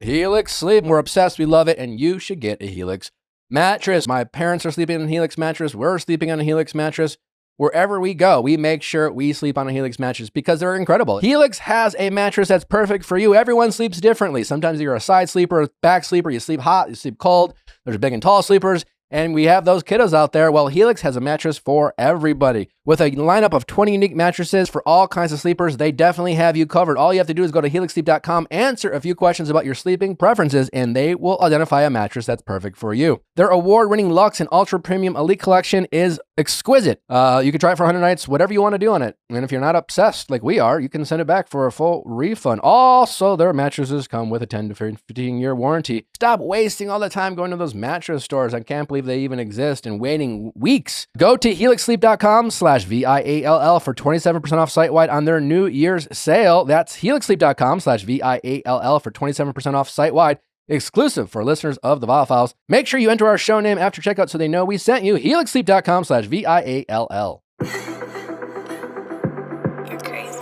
Helix Sleep. We're obsessed. We love it. And you should get a Helix mattress. My parents are sleeping on a Helix mattress. We're sleeping on a Helix mattress. Wherever we go, we make sure we sleep on a Helix mattress because they're incredible. Helix has a mattress that's perfect for you. Everyone sleeps differently. Sometimes you're a side sleeper, a back sleeper, you sleep hot, you sleep cold. There's big and tall sleepers. And we have those kiddos out there. Well, Helix has a mattress for everybody. With a lineup of 20 unique mattresses for all kinds of sleepers, they definitely have you covered. All you have to do is go to helixsleep.com, answer a few questions about your sleeping preferences, and they will identify a mattress that's perfect for you. Their award-winning Luxe and Ultra Premium Elite Collection is exquisite. You can try it for 100 nights, whatever you want to do on it. And if you're not obsessed like we are, you can send it back for a full refund. Also, their mattresses come with a 10 to 15-year warranty. Stop wasting all the time going to those mattress stores. I can't believe they even exist and waiting weeks. Go to helixsleep.com/VIALL for 27% off site-wide on their New Year's sale. That's helixsleep.com/VIALL for 27% off site-wide. Exclusive for listeners of the Viall Files. Make sure you enter our show name after checkout so they know we sent you. helixsleep.com/VIALL. You're crazy.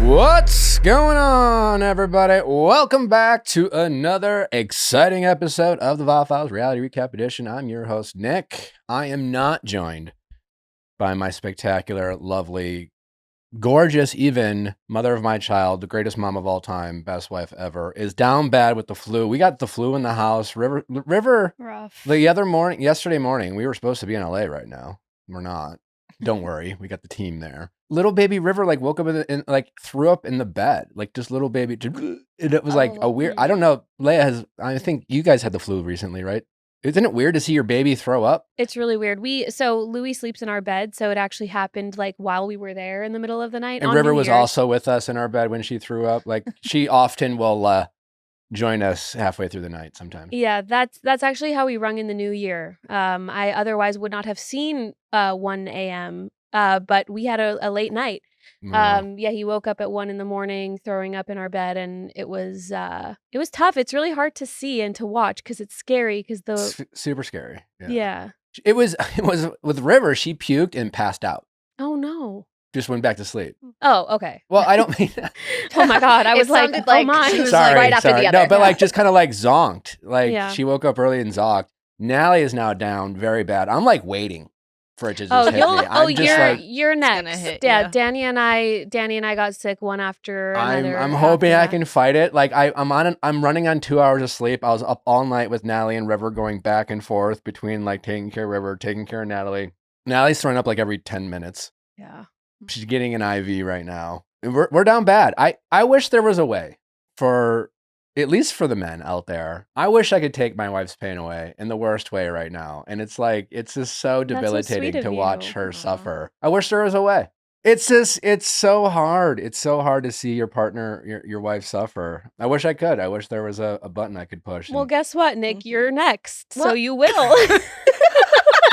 What's going on, everybody? Welcome back to another exciting episode of the Viall Files Reality Recap Edition. I'm your host, Nick. I am not joined by my spectacular, lovely, gorgeous, even mother of my child, the greatest mom of all time, best wife ever, is down bad with the flu. We got the flu in the house. River, Rough. Yesterday morning, we were supposed to be in LA right now. We're not. Don't worry, we got the team there. Little baby River woke up and threw up in the bed, just little baby. It was a weird. I don't know. I think you guys had the flu recently, right? Isn't it weird to see your baby throw up? It's really weird. So Louis sleeps in our bed, so it actually happened while we were there in the middle of the night. And River was also with us in our bed when she threw up. She often will join us halfway through the night sometimes. Yeah, that's actually how we rung in the new year. I otherwise would not have seen 1 a.m. But we had a late night. He woke up at 1 a.m. throwing up in our bed, and it was tough. It's really hard to see and to watch because it's scary. It's super scary. Yeah. It was with River. She puked and passed out. Oh no. Just went back to sleep. Oh, okay. Well, I don't mean that. Oh my God. I was oh my. She was sorry, right after the other. No, but just kind of zonked. Yeah. She woke up early and zonked. Nally is now down very bad. I'm waiting for it to just hit me. You're next. Hit Yeah, you. Danny and I got sick one after another. I'm hoping I can fight it. I'm running on 2 hours of sleep. I was up all night with Natalie and River, going back and forth between taking care of River, taking care of Natalie. Natalie's throwing up every 10 minutes. Yeah. She's getting an IV right now. We're down bad. I wish there was a way for, at least for the men out there. I wish I could take my wife's pain away in the worst way right now. And it's just so debilitating to watch her suffer. I wish there was a way. It's so hard. It's so hard to see your partner, your wife suffer. I wish I could. I wish there was a button I could push. Well, guess what, Nick? You're next. So you will.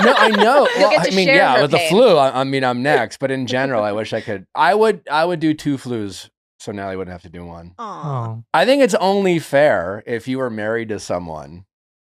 No, I know. Share with the flu, I'm next. But in general, I wish I could. I would do 2 flus. So Natalie wouldn't have to do 1. Aww. I think it's only fair if you were married to someone,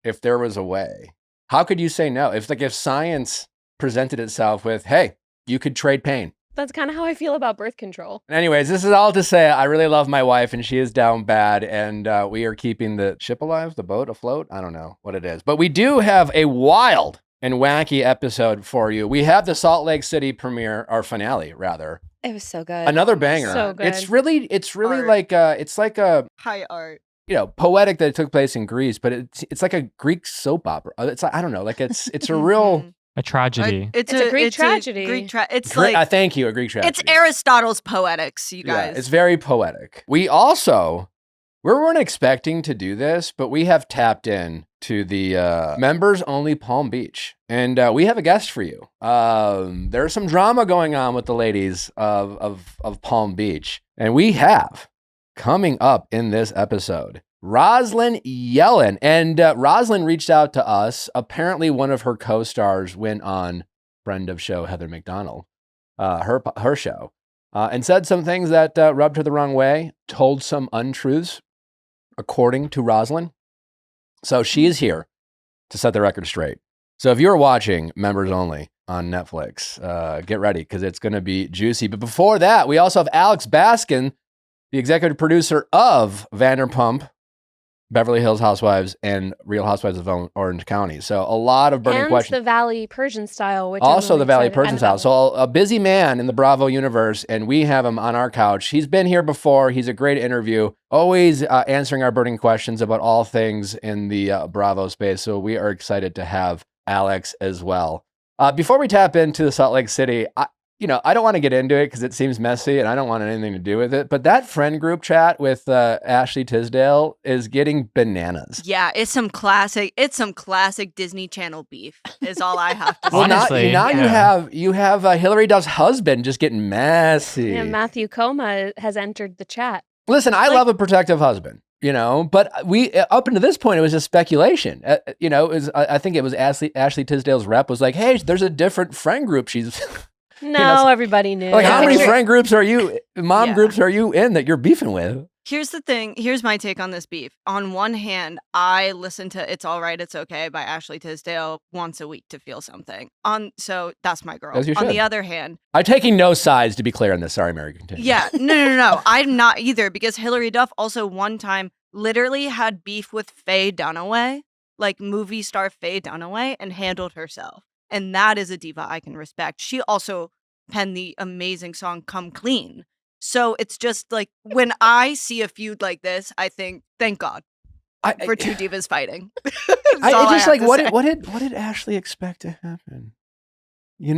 if there was a way. How could you say no? If science presented itself with, hey, you could trade pain. That's kind of how I feel about birth control. Anyways, this is all to say I really love my wife and she is down bad, and we are keeping the ship alive, the boat afloat. I don't know what it is. But we do have a wild and wacky episode for you. We have the Salt Lake City premiere, or finale rather. It was so good. Another banger. So good. It's really Art. it's like a High art. Poetic that it took place in Greece, but it's like a Greek soap opera. It's I don't know, it's a real a tragedy. It's a Greek tragedy. Thank you, a Greek tragedy. It's Aristotle's Poetics, you guys. Yeah, it's very poetic. We weren't expecting to do this, but we have tapped in to the members only Palm Beach, and we have a guest for you. There's some drama going on with the ladies of Palm Beach, and we have coming up in this episode Rosalyn Yellin, and Rosalyn reached out to us. Apparently, one of her co-stars went on friend of show Heather McDonald, her show, and said some things that rubbed her the wrong way, told some untruths, according to Rosalyn. So she is here to set the record straight. So if you're watching Members Only on Netflix, get ready because it's going to be juicy. But before that, we also have Alex Baskin, the executive producer of Vanderpump, Beverly Hills Housewives, and Real Housewives of Orange County. So a lot of burning questions. And the Valley Persian Style, which also I'm the Valley excited Persian Style. So a busy man in the Bravo universe, and we have him on our couch. He's been here before. He's a great interview, always answering our burning questions about all things in the Bravo space. So we are excited to have Alex as well. Before we tap into the Salt Lake City, I don't want to get into it because it seems messy and I don't want anything to do with it. But that friend group chat with Ashley Tisdale is getting bananas. Yeah, it's some classic Disney Channel beef is all I have to say. Well, Honestly, now yeah. you have Hillary Duff's husband just getting messy. Yeah, Matthew Coma has entered the chat. Listen, I love a protective husband, but we up until this point it was just speculation. I think it was Ashley Tisdale's rep was like, "Hey, there's a different friend group she's." No, everybody knew. Like, how many friend groups are you, groups are you in that you're beefing with? Here's the thing. Here's my take on this beef. On one hand, I listen to It's All Right, It's Okay by Ashley Tisdale once a week to feel something. So that's my girl. As you On should. the other hand, I'm taking no sides to be clear on this. Sorry, Mary, continue. yeah, no. I'm not either because Hillary Duff also one time literally had beef with Faye Dunaway, like movie star Faye Dunaway, and handled herself. And that is a diva I can respect. She also penned the amazing song Come Clean. So it's just like when I see a feud like this, I think, thank God for two divas fighting. What did Ashley expect to happen? You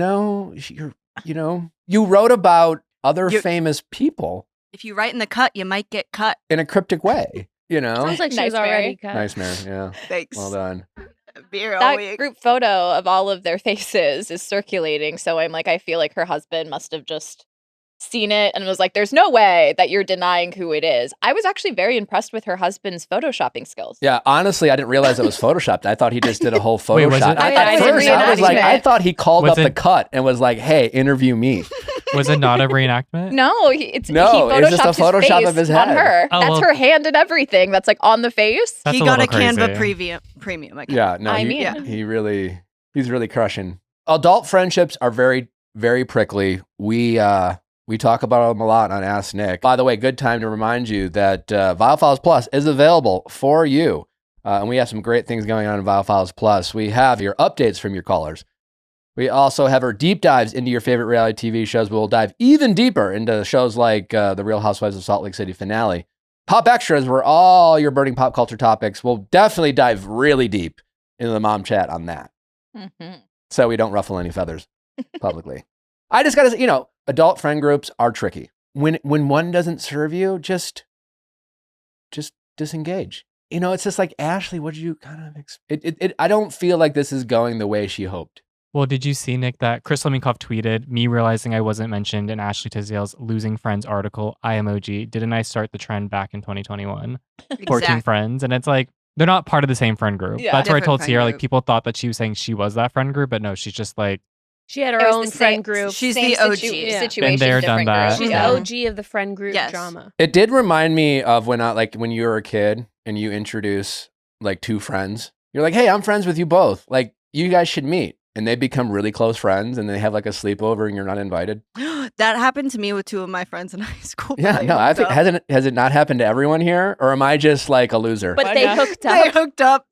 wrote about other famous people. If you write in the cut, you might get cut. In a cryptic way, Sounds like she was already cut. Nice, Mary. Yeah. Thanks. Well done. That group photo of all of their faces is circulating. So I feel like her husband must have just seen it and was like, there's no way that you're denying who it is. I was actually very impressed with her husband's photoshopping skills. Yeah, honestly, I didn't realize it was photoshopped. I thought he just did a whole Photoshop. Wait, was it? At first, I was like, I thought he called up the cut and was like, hey, interview me. Was it not a reenactment? No, he it's just a Photoshop of his head. On her. Oh, that's her hand and everything. That's on the face. He got a Canva premium account. Yeah, no, he's really crushing. Adult friendships are very, very prickly. We talk about them a lot on Ask Nick. By the way, good time to remind you that Viall Files Plus is available for you. And we have some great things going on in Viall Files Plus. We have your updates from your callers. We also have our deep dives into your favorite reality TV shows. We'll dive even deeper into shows like The Real Housewives of Salt Lake City finale. Pop Extras, where all your burning pop culture topics. We'll definitely dive really deep into the mom chat on that. Mm-hmm. So we don't ruffle any feathers publicly. I just got to, adult friend groups are tricky. When one doesn't serve you, just disengage. It's just like, Ashley, what did you kind of I don't feel like this is going the way she hoped. Well, did you see, Nick, that Chris Leminkoff tweeted, me realizing I wasn't mentioned in Ashley Tisdale's Losing Friends article, I emoji, didn't I start the trend back in 2021? 14 friends. And it's like, they're not part of the same friend group. Yeah, that's where I told Sierra, group. People thought that she was saying she was that friend group, but no, she's just like, she had her own friend group. She's the OG. Situation, Been there, done different that. group. She's Yeah. the OG of the friend group drama. It did remind me of when you were a kid and you introduce like two friends. You're like, hey, I'm friends with you both. Like, you guys should meet. And they become really close friends and they have like a sleepover and you're not invited. That happened to me with two of my friends in high school. Yeah, no, I think has it not happened to everyone here? Or am I just like a loser? But they hooked up. They hooked up.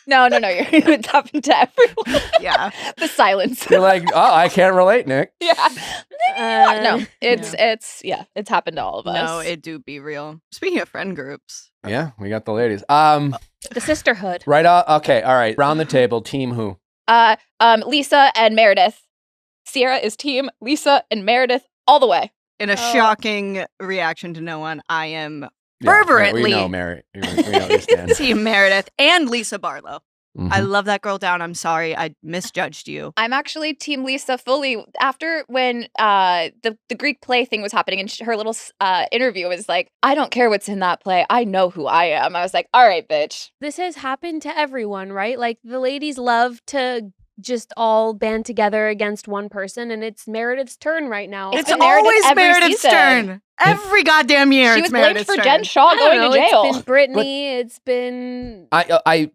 No. It's happened to everyone. Yeah. The silence. You're like, oh, I can't relate, Nick. Yeah. No, it's happened to all of us. No, it do be real. Speaking of friend groups. Yeah, we got the ladies. The sisterhood. Right. Okay. All right. Round the table. Team who? Lisa and Meredith. Sierra is team Lisa and Meredith all the way. In a shocking reaction to no one, I am fervently we know Mary. We know you stand. Team Meredith and Lisa Barlow. Mm-hmm. I love that girl down. I'm sorry. I misjudged you. I'm actually team Lisa fully. After when the Greek play thing was happening and her little interview was like, I don't care what's in that play. I know who I am. I was like, all right, bitch. This has happened to everyone, right? Like the ladies love to just all band together against one person, and it's Meredith's turn right now. It's been always Meredith's season. turn. Every goddamn year, She it's was blamed Meredith's for turn. Jen Shaw going to jail. It's been Brittany. It's been I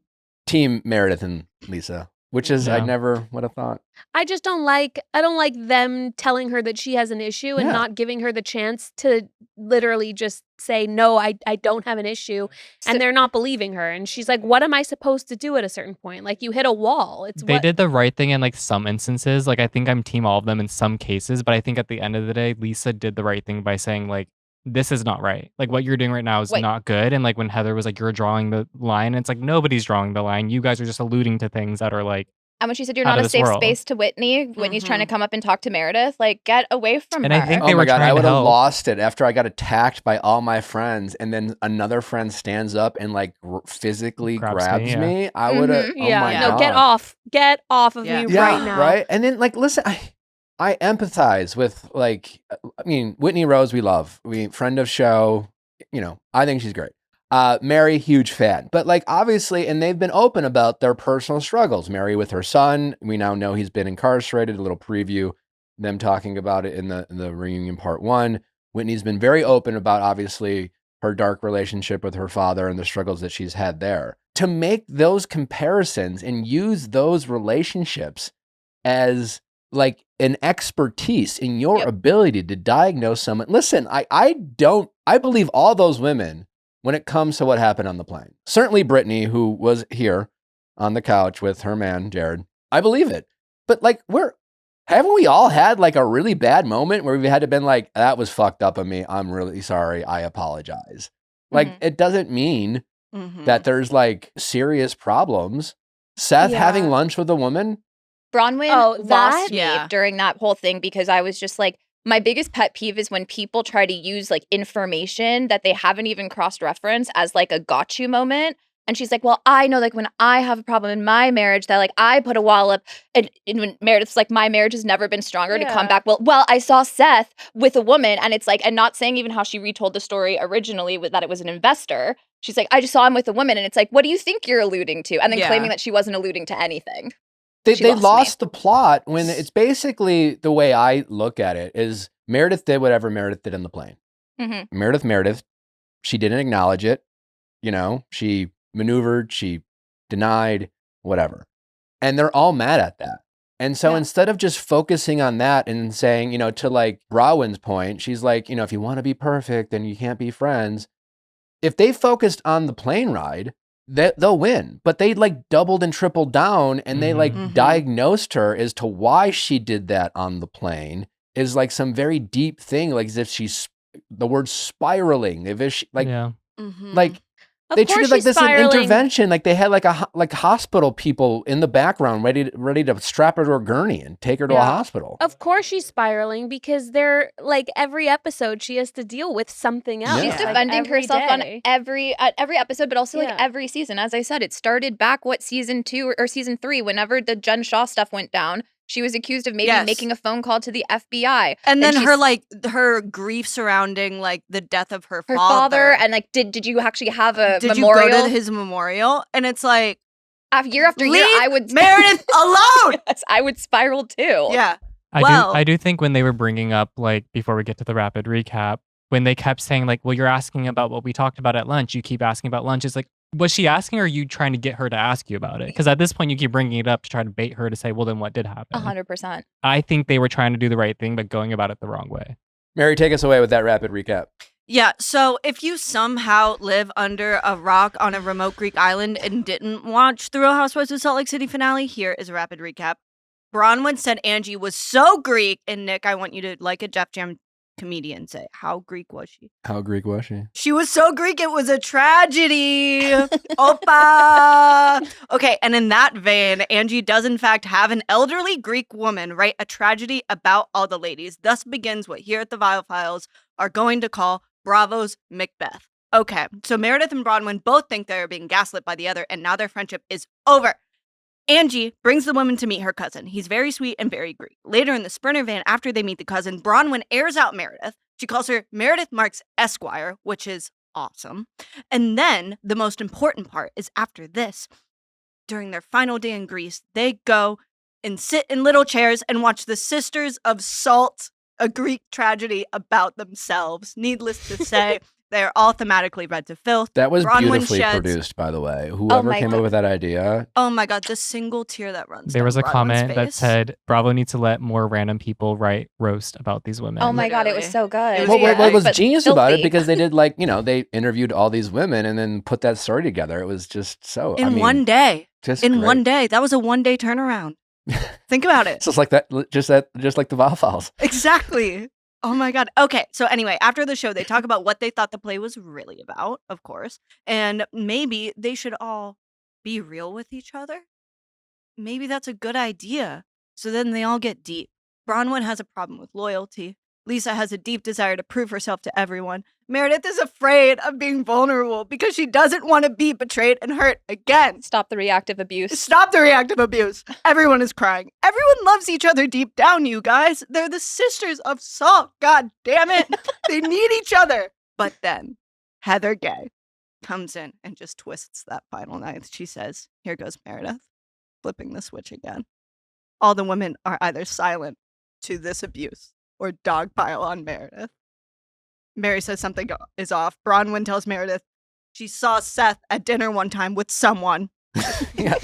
team Meredith and Lisa. which is I never would have thought. I just don't like them telling her that she has an issue and not giving her the chance to literally just say, no, I don't have an issue. And they're not believing her. And she's like, what am I supposed to do at a certain point? Like, you hit a wall. They did the right thing in like some instances. Like, I think I'm team all of them in some cases. But I think at the end of the day, Lisa did the right thing by saying, like, this is not right. Like, what you're doing right now is not good. And like when Heather was like, you're drawing the line, it's like, nobody's drawing the line. You guys are just alluding to things that are like, and when she said you're not a safe space to Whitney's trying to come up and talk to Meredith, like, get away from her. I think they were trying I would to have help. lost it after I got attacked by all my friends, and then another friend stands up and like physically grabs me. I would have. Oh my God. Get off of me right now. Right, and then like, listen, I empathize with like, I mean, Whitney Rose, we love, friend of show. I think she's great. Mary, huge fan. But like, obviously, and they've been open about their personal struggles. Mary with her son, we now know he's been incarcerated. A little preview, them talking about it in the reunion part 1. Whitney's been very open about, obviously, her dark relationship with her father and the struggles that she's had there. To make those comparisons and use those relationships as like an expertise in your ability to diagnose someone. Listen, I believe all those women when it comes to what happened on the plane. Certainly Brittany, who was here on the couch with her man, Jared. I believe it. But like, haven't we all had like a really bad moment where we've had to been like, that was fucked up of me. I'm really sorry. I apologize. Like, it doesn't mean that there's like serious problems. Seth having lunch with a woman. Bronwyn lost me during that whole thing because I was just like, my biggest pet peeve is when people try to use like information that they haven't even cross-referenced as like a got you moment. And she's like, well, I know like when I have a problem in my marriage that like I put a wall up, and when Meredith's like, my marriage has never been stronger to come back. Well, I saw Seth with a woman, and it's like, and not saying even how she retold the story originally with that it was an investor. She's like, I just saw him with a woman, and it's like, what do you think you're alluding to? And then claiming that she wasn't alluding to anything. They lost the plot when it's basically the way I look at it is Meredith did whatever Meredith did in the plane. Meredith, she didn't acknowledge it. She maneuvered, she denied, whatever. And they're all mad at that. And so instead of just focusing on that and saying, to like Bronwyn's point, she's like, if you want to be perfect, then you can't be friends. If they focused on the plane ride, they'll win. But they like doubled and tripled down, and they like diagnosed her as to why she did that on the plane is like some very deep thing, like as if she's the word spiraling. If she like, like they treated like this an intervention, like they had like hospital people in the background ready to strap her to a gurney and take her to a hospital. Of course she's spiraling because they're like every episode she has to deal with something else. She's defending herself on every episode, but also like every season. As I said, it started back season 2 or season 3, whenever the Jen Shaw stuff went down. She was accused of maybe making a phone call to the FBI. And then her grief surrounding like the death of her father. And like, did you actually have a memorial? Did you go to his memorial? And it's like, year after year, I would Meredith alone. Yes, I would spiral too. Yeah. I do think when they were bringing up, like, before we get to the rapid recap, when they kept saying like, well, you're asking about what we talked about at lunch. You keep asking about lunch. It's like, was she asking, or are you trying to get her to ask you about it? Because at this point, you keep bringing it up to try to bait her to say, well, then what did happen? 100%. I think they were trying to do the right thing, but going about it the wrong way. Mary, take us away with that rapid recap. Yeah, so if you somehow live under a rock on a remote Greek island and didn't watch the Real Housewives of Salt Lake City finale, here is a rapid recap. Bronwyn said Angie was so Greek, and Nick, I want you to, like a Def Jam comedian, say, how Greek was she? How Greek was she? She was so Greek, it was a tragedy. Opa! Okay, and in that vein, Angie does in fact have an elderly Greek woman write a tragedy about all the ladies. Thus begins what here at the Viall Files are going to call Bravo's Macbeth. Okay, so Meredith and Bronwyn both think they're being gaslit by the other, and now their friendship is over. Angie brings the woman to meet her cousin. He's very sweet and very Greek. Later in the Sprinter van, after they meet the cousin, Bronwyn airs out Meredith. She calls her Meredith Marks Esquire, which is awesome. And then the most important part is after this. During their final day in Greece, they go and sit in little chairs and watch the Sisters of Salt, a Greek tragedy about themselves. Needless to say, They're all thematically read to filth. That was Bronwyn beautifully sheds- produced, by the way. Whoever my came up with that idea. Oh my God, the single tear that runs There down was a Bronwyn's comment that face. said Bravo needs to let more random people write roast about these women. Oh my God, it was so good. It was What was But genius about it, filthy. because they did they interviewed all these women and then put that story together. It was just so In one day. just In great. one day. That was a 1 day turnaround. Think about it. Just like that, just like the Viall files. Exactly. Oh my God. Okay. So anyway, after the show, they talk about what they thought the play was really about, of course. And maybe they should all be real with each other. Maybe that's a good idea. So then they all get deep. Bronwyn has a problem with loyalty. Lisa has a deep desire to prove herself to everyone. Meredith is afraid of being vulnerable because she doesn't want to be betrayed and hurt again. Stop the reactive abuse. Stop the reactive abuse. Everyone is crying. Everyone loves each other deep down, you guys. They're the sisters of salt. God damn it. They need each other. But then Heather Gay comes in and just twists that final ninth. She says, here goes Meredith, flipping the switch again. All the women are either silent to this abuse or dogpile on Meredith. Mary says something is off. Bronwyn tells Meredith she saw Seth at dinner one time with someone. Yeah,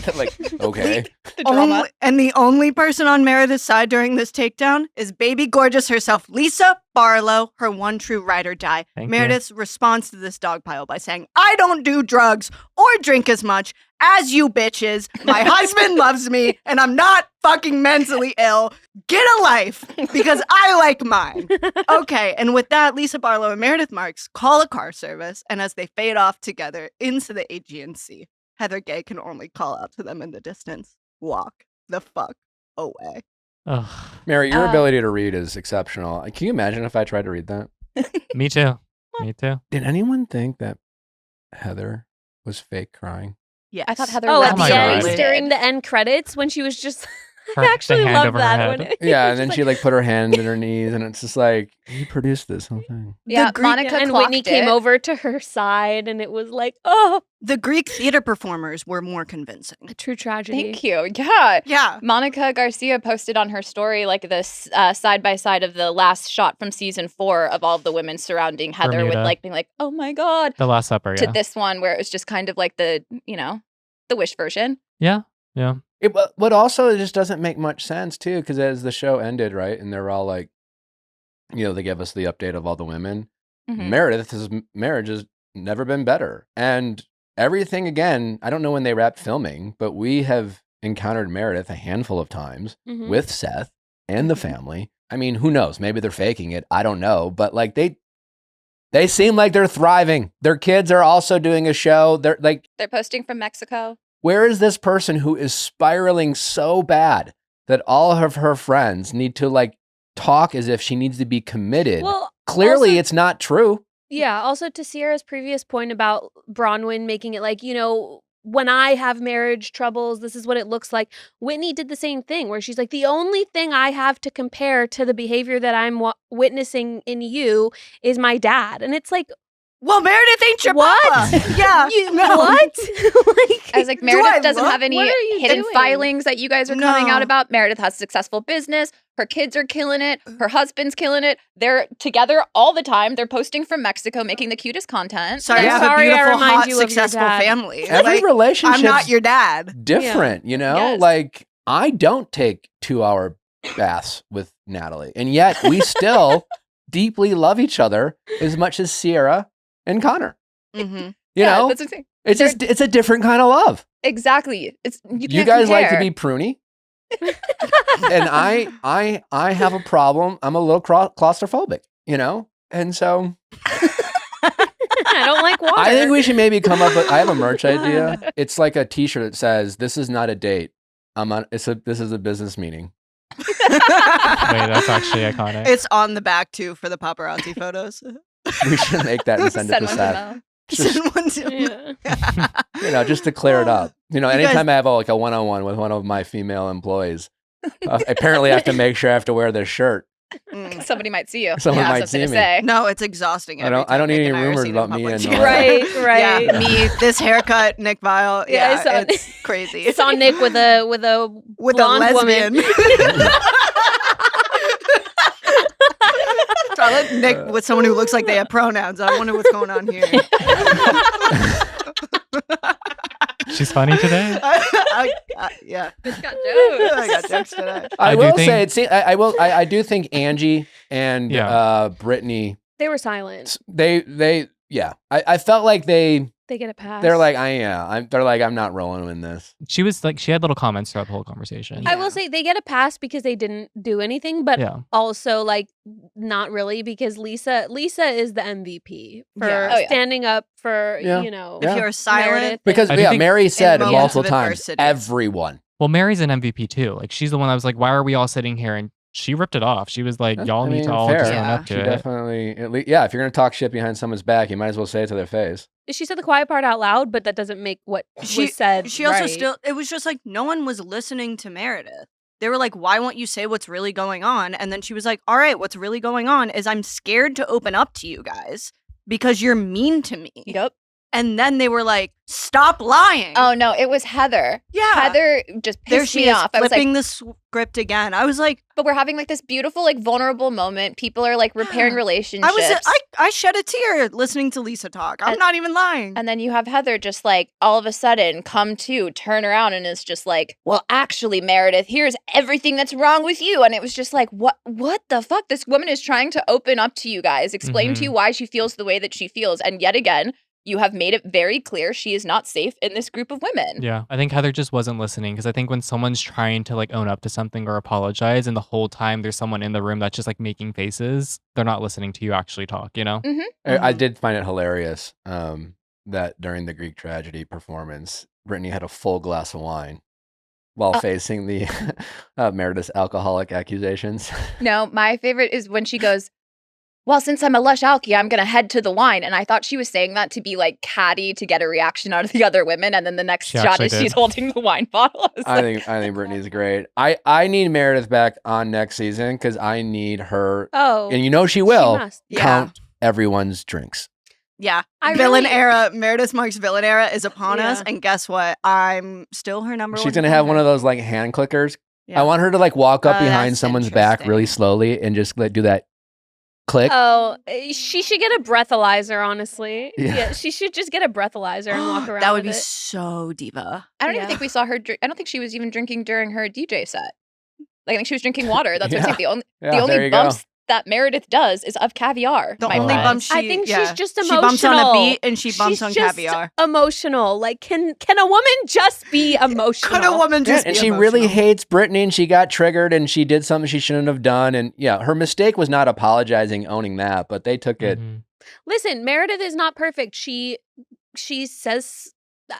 okay. The drama. And the only person on Meredith's side during this takedown is baby gorgeous herself, Lisa Barlow, her one true ride or die. Thank Meredith responds to this dog pile by saying, I don't do drugs or drink as much as you bitches. My husband loves me and I'm not fucking mentally ill. Get a life because I like mine. Okay, and with that, Lisa Barlow and Meredith Marks call a car service, and as they fade off together into the Aegean Sea, Heather Gay can only call out to them in the distance, walk the fuck away. Ugh. Mary, your ability to read is exceptional. Can you imagine if I tried to read that? Me too. Me too. Did anyone think that Heather was fake crying? Yes. I thought Heather Oh, read at my the God. end, during the end credits, when she was just... Her- I the actually hand love over her that head. one. Yeah, and then she put her hand in her knees, and it's just like, you produced this whole thing. Yeah, Greek- Monica and clocked Whitney came it. over to her side, and it was like, oh, The Greek theater performers were more convincing. a true tragedy. Thank you. Yeah. Yeah. Monica Garcia posted on her story like this side by side of the last shot from season 4 of all of the women surrounding Heather with Bermuda. like being like, oh my God. The Last Supper, To yeah. this one where it was just kind of like the Wish version. Yeah. Yeah. What also just doesn't make much sense, too, because as the show ended, right, and they're all like, they give us the update of all the women. Mhm. Meredith's marriage has never been better. And everything, again, I don't know when they wrapped filming, but we have encountered Meredith a handful of times Mhm. with Seth and the family. I mean, who knows? Maybe they're faking it. I don't know. But like they seem like they're thriving. Their kids are also doing a show. They're like, They're posting from Mexico. where is this person who is spiraling so bad that all of her friends need to like talk as if she needs to be committed? Well, Clearly, also- it's not true. Yeah, also to Sierra's previous point about Bronwyn making it like, when I have marriage troubles, this is what it looks like. Whitney did the same thing where she's like, the only thing I have to compare to the behavior that I'm witnessing in you is my dad. And it's like, Well, Meredith ain't your What? papa. Yeah. no. What? I was like, I Meredith doesn't look? have any What are you hidden doing? filings that you guys are coming out No. about. Meredith has a successful business. Her kids are killing it. Her husband's killing it. They're together all the time. They're posting from Mexico, making the cutest content. Sorry, Yeah. I have a Sorry I beautiful, remind hot, you of your successful dad. family. Every Like, relationship I'm not your dad. different, Yes. Like I don't take 2-hour baths with Natalie, and yet we still deeply love each other as much as Sierra and Connor. Mm-hmm. You know, that's what I'm saying. it's just it's a different kind of love. Exactly. It's you You can't guys like to compare. be pruny, and I have a problem. I'm a little claustrophobic, and so I don't like water. I think we should maybe come up with. I have a merch idea. It's like a T-shirt that says, "This is not a date. This is a business meeting." Wait, that's actually iconic. It's on the back, too, for the paparazzi photos. We should make that and send it to one Seth. Mel. Just, Send one to Yeah. just to clear it up. guys- Anytime I have a one-on-one with one of my female employees, apparently I have to make sure I have to wear this shirt. Mm. Somebody might see you. Someone That's might what I was gonna see me. say. No, it's exhausting. I don't need any rumors about me and Right, right. Yeah, me, this haircut, Nick Viall. Yeah, I Yeah, saw it. it's crazy. It's on Nick with a with a blonde lesbian. woman. Charlotte, Nick with someone who looks like they have pronouns. I wonder what's going on here. She's funny today. Yeah. Bitch got jokes. I got jokes today. I do think Angie and Brittany. They were silent. I felt like they get a pass. They're like, I'm not rolling in this. She was like, she had little comments throughout the whole conversation. I will say they get a pass because they didn't do anything, but also like not really because Lisa is the MVP for standing up for, you know. If you're silent. Because Mary said multiple times, everyone. Well, Mary's an MVP too. Like she's the one that was like, why are we all sitting here? And she ripped it off. She was like, y'all need to all just own up to it. Definitely. If you're going to talk shit behind someone's back, you might as well say it to their face. She said the quiet part out loud, but that doesn't make what was said. She also it was just like, no one was listening to Meredith. They were like, why won't you say what's really going on? And then she was like, all right, what's really going on is I'm scared to open up to you guys because you're mean to me. Yep. And then they were like, stop lying. Oh, no, it was Heather. Yeah. Heather just pissed me off. I was flipping the script again. I was like. But we're having like this beautiful, like vulnerable moment. People are like repairing relationships. I shed a tear listening to Lisa talk. I'm not even lying. And then you have Heather just like all of a sudden turn around and is just like, well, actually, Meredith, here's everything that's wrong with you. And it was just like, what the fuck? This woman is trying to open up to you guys, explain to you why she feels the way that she feels. And yet again, you have made it very clear she is not safe in this group of women. Yeah, I think Heather just wasn't listening because I think when someone's trying to like own up to something or apologize and the whole time there's someone in the room that's just like making faces, they're not listening to you actually talk, you know? I did find it hilarious that during the Greek tragedy performance, Brittany had a full glass of wine while facing the Meredith's alcoholic accusations. No, my favorite is when she goes, well, since I'm a lush alky, I'm going to head to the wine. And I thought she was saying that to be like catty to get a reaction out of the other women. And then the next shot is she's holding the wine bottle. I think Brittany's great. I need Meredith back on next season because I need her. Oh, and you know she will count everyone's drinks. Yeah. Era, Meredith Marks villain era is upon us. And guess what? I'm still her number one. She's going to have one of those like hand clickers. Yeah. I want her to like walk up behind someone's back really slowly and just like do that. Click. Oh, she should get a breathalyzer, honestly. Yeah, she should just get a breathalyzer and walk around. That would be so diva. I don't even think we saw her I don't think she was even drinking during her DJ set. Like, I think she was drinking water. That's what I'm saying. The only bumps that Meredith does is of caviar. The only bumps I think she's just emotional. She bumps on a beat and she bumps on caviar. Emotional. Like, can a woman just be emotional? Can a woman just be emotional? And she really hates Brittany and she got triggered and she did something she shouldn't have done. And her mistake was not apologizing, owning that, but they took it. Listen, Meredith is not perfect. She says,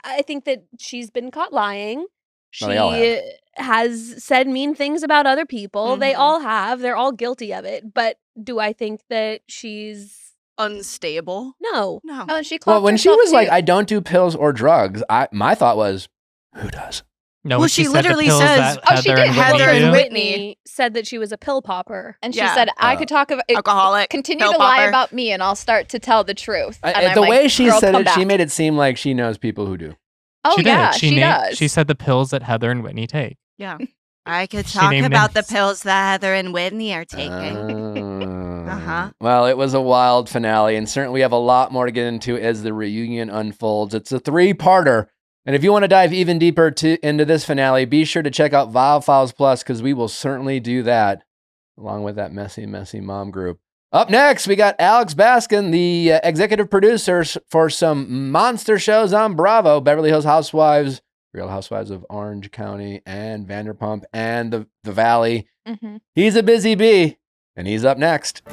I think that she's been caught lying. She has said mean things about other people. They all have. They're all guilty of it. But do I think that she's unstable? No. Oh, and she when she was like, I don't do pills or drugs, my thought was, who does? No, well, she literally says, she did. Heather and Whitney said that she was a pill popper. And she said, I could talk about alcoholic. Continue to lie about me and I'll start to tell the truth. The way she said it, she made it seem like she knows people who do. Oh, she does. She said the pills that Heather and Whitney take. Yeah. I could talk about the pills that Heather and Whitney are taking. Well, it was a wild finale, and certainly we have a lot more to get into as the reunion unfolds. It's a 3-parter, and if you want to dive even deeper into this finale, be sure to check out Viall Files Plus, because we will certainly do that, along with that messy, messy mom group. Up next, we got Alex Baskin, the executive producer for some monster shows on Bravo, Beverly Hills Housewives, Real Housewives of Orange County, and Vanderpump, and the Valley. He's a busy bee, and he's up next.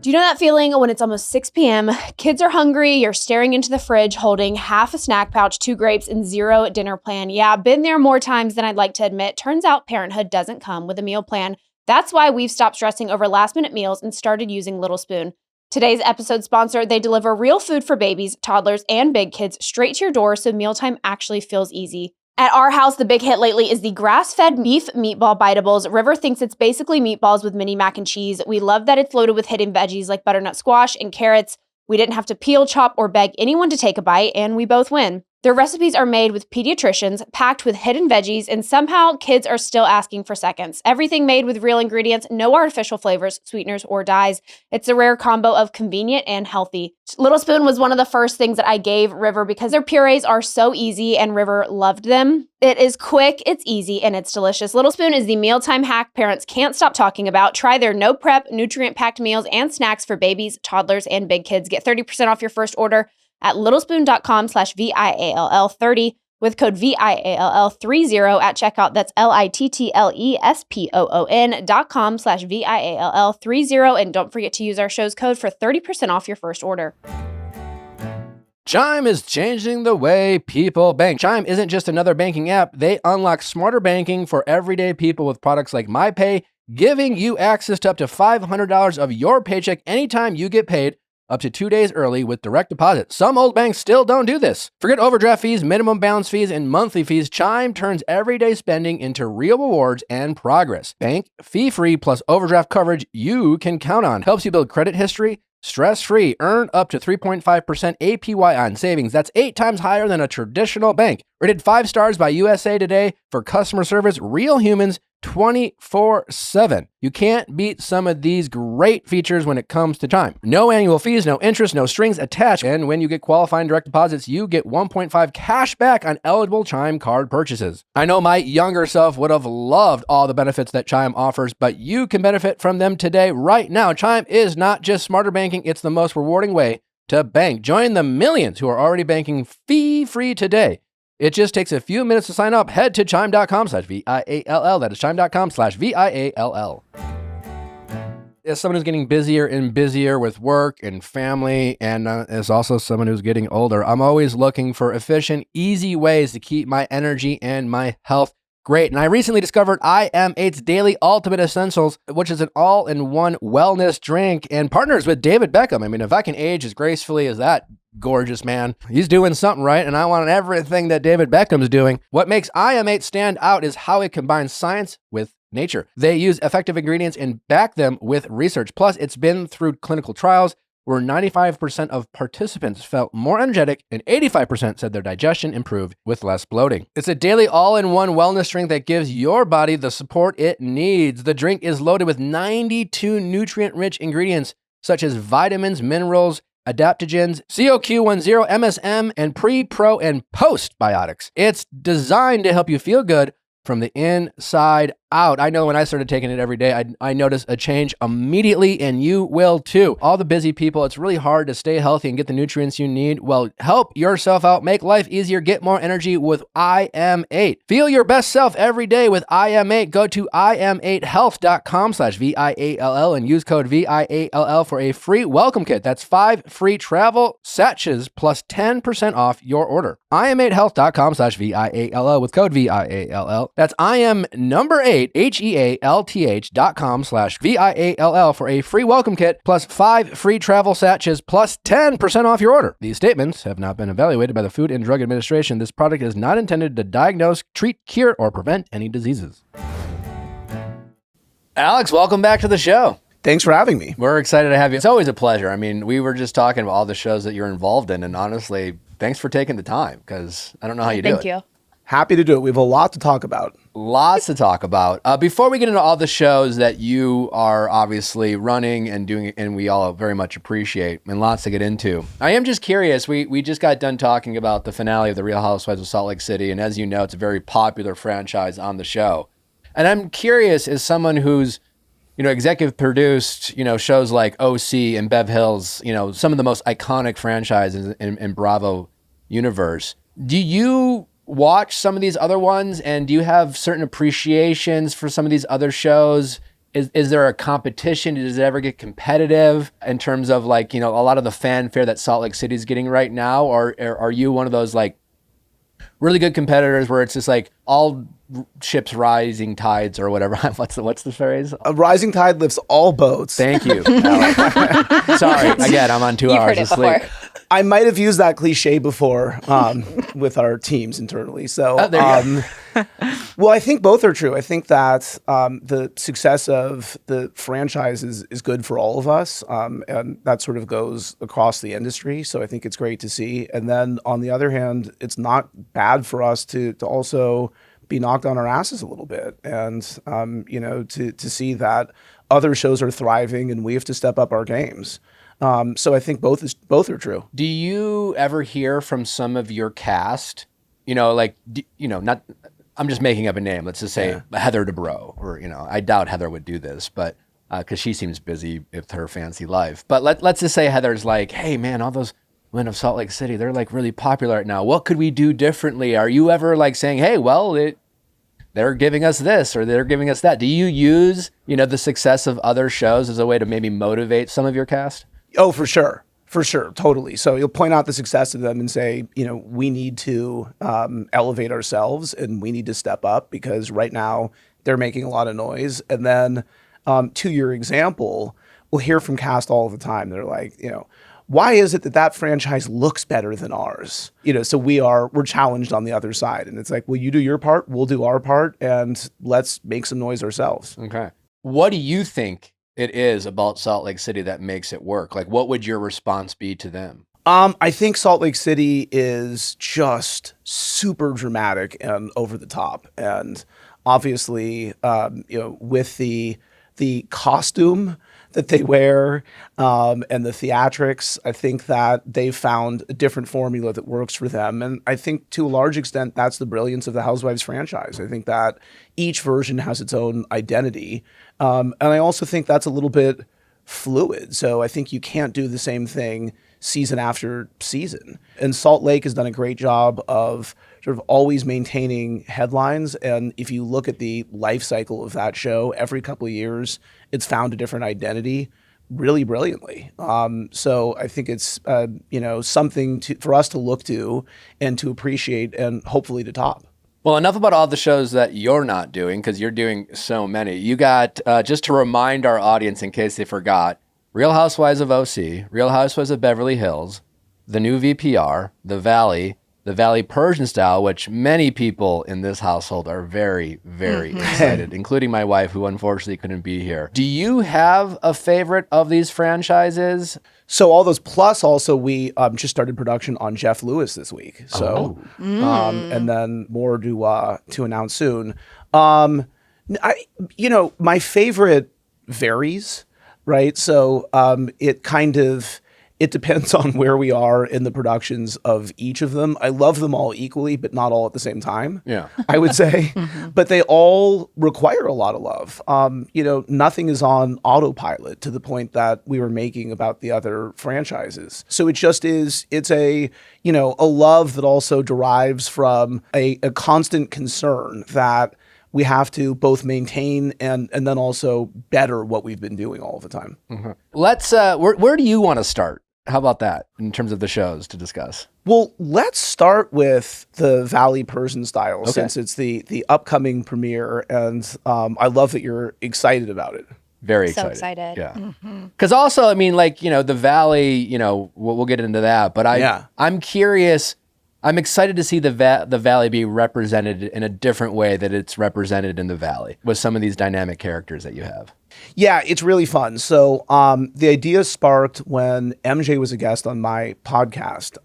Do you know that feeling when it's almost 6 p.m., kids are hungry, you're staring into the fridge holding half a snack pouch, 2 grapes, and 0 dinner plan? Yeah, been there more times than I'd like to admit. Turns out parenthood doesn't come with a meal plan. That's why we've stopped stressing over last-minute meals and started using Little Spoon. Today's episode sponsor, they deliver real food for babies, toddlers, and big kids straight to your door so mealtime actually feels easy. At our house, the big hit lately is the grass-fed beef meatball bitables. River thinks it's basically meatballs with mini mac and cheese. We love that it's loaded with hidden veggies like butternut squash and carrots. We didn't have to peel, chop, or beg anyone to take a bite, and we both win. Their recipes are made with pediatricians, packed with hidden veggies, and somehow kids are still asking for seconds. Everything made with real ingredients, no artificial flavors, sweeteners, or dyes. It's a rare combo of convenient and healthy. Little Spoon was one of the first things that I gave River because their purees are so easy and River loved them. It is quick, it's easy, and it's delicious. Little Spoon is the mealtime hack parents can't stop talking about. Try their no prep, nutrient-packed meals and snacks for babies, toddlers, and big kids. Get 30% off your first order at littlespoon.com/VIALL30 with code VIALL30 at checkout. That's LITTLESPOON.com/VIALL30. And don't forget to use our show's code for 30% off your first order. Chime is changing the way people bank. Chime isn't just another banking app. They unlock smarter banking for everyday people with products like MyPay, giving you access to up to $500 of your paycheck anytime you get paid, up to 2 days early with direct deposit. Some old banks still don't do this. Forget overdraft fees, minimum balance fees, and monthly fees. Chime turns everyday spending into real rewards and progress. Bank fee-free plus overdraft coverage you can count on. Helps you build credit history stress-free. Earn up to 3.5% APY on savings. That's 8 times higher than a traditional bank. Rated 5 stars by USA Today for customer service. Real humans 24/7. You can't beat some of these great features when it comes to Chime. No annual fees, no interest, no strings attached. And when you get qualifying direct deposits, you get 1.5 cash back on eligible Chime card purchases. I know my younger self would have loved all the benefits that Chime offers, but you can benefit from them today, right now. Chime is not just smarter banking, it's the most rewarding way to bank. Join the millions who are already banking fee-free today. It just takes a few minutes to sign up. Head to chime.com/VIALL. That is chime.com/VIALL. As someone who's getting busier and busier with work and family, and as also someone who's getting older, I'm always looking for efficient, easy ways to keep my energy and my health great. And I recently discovered IM8's Daily Ultimate Essentials, which is an all-in-one wellness drink and partners with David Beckham. I mean, if I can age as gracefully as that gorgeous man, he's doing something right, and I want everything that David Beckham's doing. What makes IM8 stand out is how it combines science with nature. They use effective ingredients and back them with research. Plus, it's been through clinical trials where 95% of participants felt more energetic and 85% said their digestion improved with less bloating. It's a daily all-in-one wellness drink that gives your body the support it needs. The drink is loaded with 92 nutrient-rich ingredients such as vitamins, minerals, adaptogens, CoQ10, MSM, and pre, pro, and postbiotics. It's designed to help you feel good from the inside out. I know when I started taking it every day, I noticed a change immediately, and you will too. All the busy people, it's really hard to stay healthy and get the nutrients you need. Well, help yourself out. Make life easier. Get more energy with IM8. Feel your best self every day with IM8. Go to im8health.com/VIALL and use code VIALL for a free welcome kit. That's 5 free travel sachets plus 10% off your order. im8health.com/VIALL with code VIALL. That's IM8 HEALTH.com/VIALL for a free welcome kit plus 5 free travel sachets plus 10% off your order. These statements have not been evaluated by the Food and Drug Administration. This product is not intended to diagnose, treat, cure, or prevent any diseases. Alex, welcome back to the show. Thanks for having me. We're excited to have you. It's always a pleasure. I mean, we were just talking about all the shows that you're involved in, and honestly, thanks for taking the time, because I don't know how you do it. Thank you. Happy to do it. We have a lot to talk about. Lots to talk about. Before we get into all the shows that you are obviously running and doing, and we all very much appreciate, and lots to get into, I am just curious. We just got done talking about the finale of The Real Housewives of Salt Lake City, and as you know, it's a very popular franchise on the show. And I'm curious, as someone who's, executive produced, shows like OC and Bev Hills, some of the most iconic franchises in Bravo universe, do you watch some of these other ones, and do you have certain appreciations for some of these other shows? Is there a competition? Does it ever get competitive in terms of a lot of the fanfare that Salt Lake City is getting right now? Or are you one of those really good competitors where it's just all ships rising tides or whatever? What's the phrase? A rising tide lifts all boats. Thank you. Sorry, again, I'm on 2 hours of sleep. I might have used that cliche before with our teams internally. So Well, I think both are true. I think that the success of the franchise is good for all of us, and that sort of goes across the industry. So I think it's great to see. And then on the other hand, it's not bad for us to also be knocked on our asses a little bit, and to see that other shows are thriving and we have to step up our games. So I think both are true. Do you ever hear from some of your cast? Not. I'm just making up a name. Let's just say Heather Dubrow, or I doubt Heather would do this, but because she seems busy with her fancy life. But let's just say Heather's like, hey man, all those women of Salt Lake City, they're like really popular right now. What could we do differently? Are you ever like saying, hey, well, they're giving us this or they're giving us that? Do you use the success of other shows as a way to maybe motivate some of your cast? Oh, for sure. For sure, totally. So you'll point out the success of them and say, we need to elevate ourselves and we need to step up because right now they're making a lot of noise. And then to your example, we'll hear from cast all the time. They're like, why is it that franchise looks better than ours? So we're challenged on the other side. And it's like, well, you do your part, we'll do our part, and let's make some noise ourselves. Okay. What do you think it is about Salt Lake City that makes it work? Like, what would your response be to them? I think Salt Lake City is just super dramatic and over the top. And obviously, with the costume that they wear and the theatrics, I think that they've found a different formula that works for them. And I think to a large extent, that's the brilliance of the Housewives franchise. I think that each version has its own identity. And I also think that's a little bit fluid. So I think you can't do the same thing season after season. And Salt Lake has done a great job of sort of always maintaining headlines. And if you look at the life cycle of that show, every couple of years, it's found a different identity really brilliantly. So I think it's, something for us to look to and to appreciate and hopefully to top. Well, enough about all the shows that you're not doing, because you're doing so many. You got, just to remind our audience in case they forgot, Real Housewives of OC, Real Housewives of Beverly Hills, the new VPR, the Valley Persian Style, which many people in this household are very, very excited, including my wife, who unfortunately couldn't be here. Do you have a favorite of these franchises? So all those, plus also we just started production on Jeff Lewis this week. So, and then more to announce soon. My favorite varies, right? So it depends on where we are in the productions of each of them. I love them all equally, but not all at the same time. Yeah, I would say. But they all require a lot of love. Nothing is on autopilot to the point that we were making about the other franchises. So it just is, it's a love that also derives from a constant concern that we have to both maintain and then also better what we've been doing all the time. Mm-hmm. Let's, where do you want to start? How about that in terms of the shows to discuss? Well, let's start with the Valley Persian Style, since it's the upcoming premiere, and I love that you're excited about it. Very excited. So excited. Yeah. Because also, I mean, the Valley, we'll get into that, but I'm curious. I'm excited to see the Valley be represented in a different way that it's represented in the Valley with some of these dynamic characters that you have. Yeah, it's really fun. So the idea sparked when MJ was a guest on my podcast,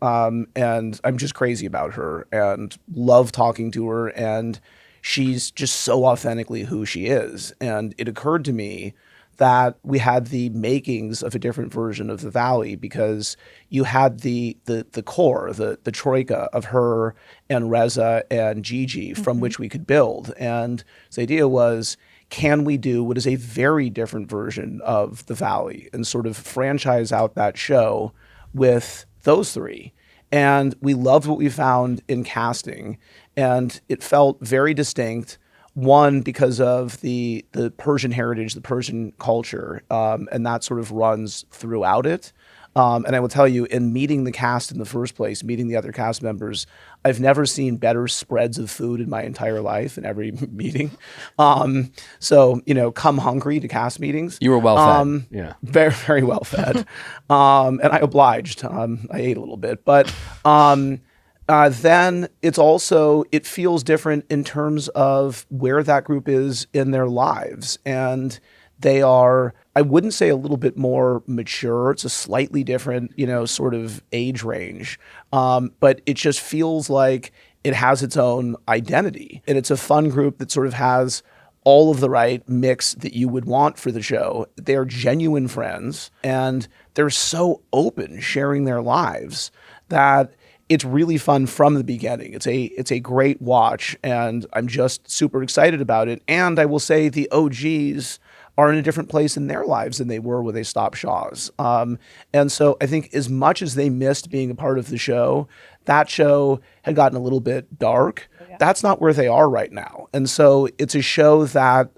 and I'm just crazy about her and love talking to her, and she's just so authentically who she is. And it occurred to me that we had the makings of a different version of the Valley, because you had the core, the troika of her and Reza and Gigi from which we could build. And the idea was, can we do what is a very different version of the Valley and sort of franchise out that show with those three? And we loved what we found in casting, and it felt very distinct. One, because of the Persian heritage, the Persian culture, and that sort of runs throughout it. And I will tell you, in meeting the cast in the first place, meeting the other cast members, I've never seen better spreads of food in my entire life in every meeting. So, come hungry to cast meetings. You were well fed. Yeah. Very, very well fed. And I obliged. I ate a little bit. But then it feels different in terms of where that group is in their lives. And they are, I wouldn't say a little bit more mature. It's a slightly different, sort of age range. But it just feels like it has its own identity. And it's a fun group that sort of has all of the right mix that you would want for the show. They're genuine friends, and they're so open sharing their lives that it's really fun from the beginning. It's a great watch, and I'm just super excited about it. And I will say the OGs are in a different place in their lives than they were when they stopped Shaw's. And so I think as much as they missed being a part of the show, that show had gotten a little bit dark. That's not where they are right now. And so it's a show that,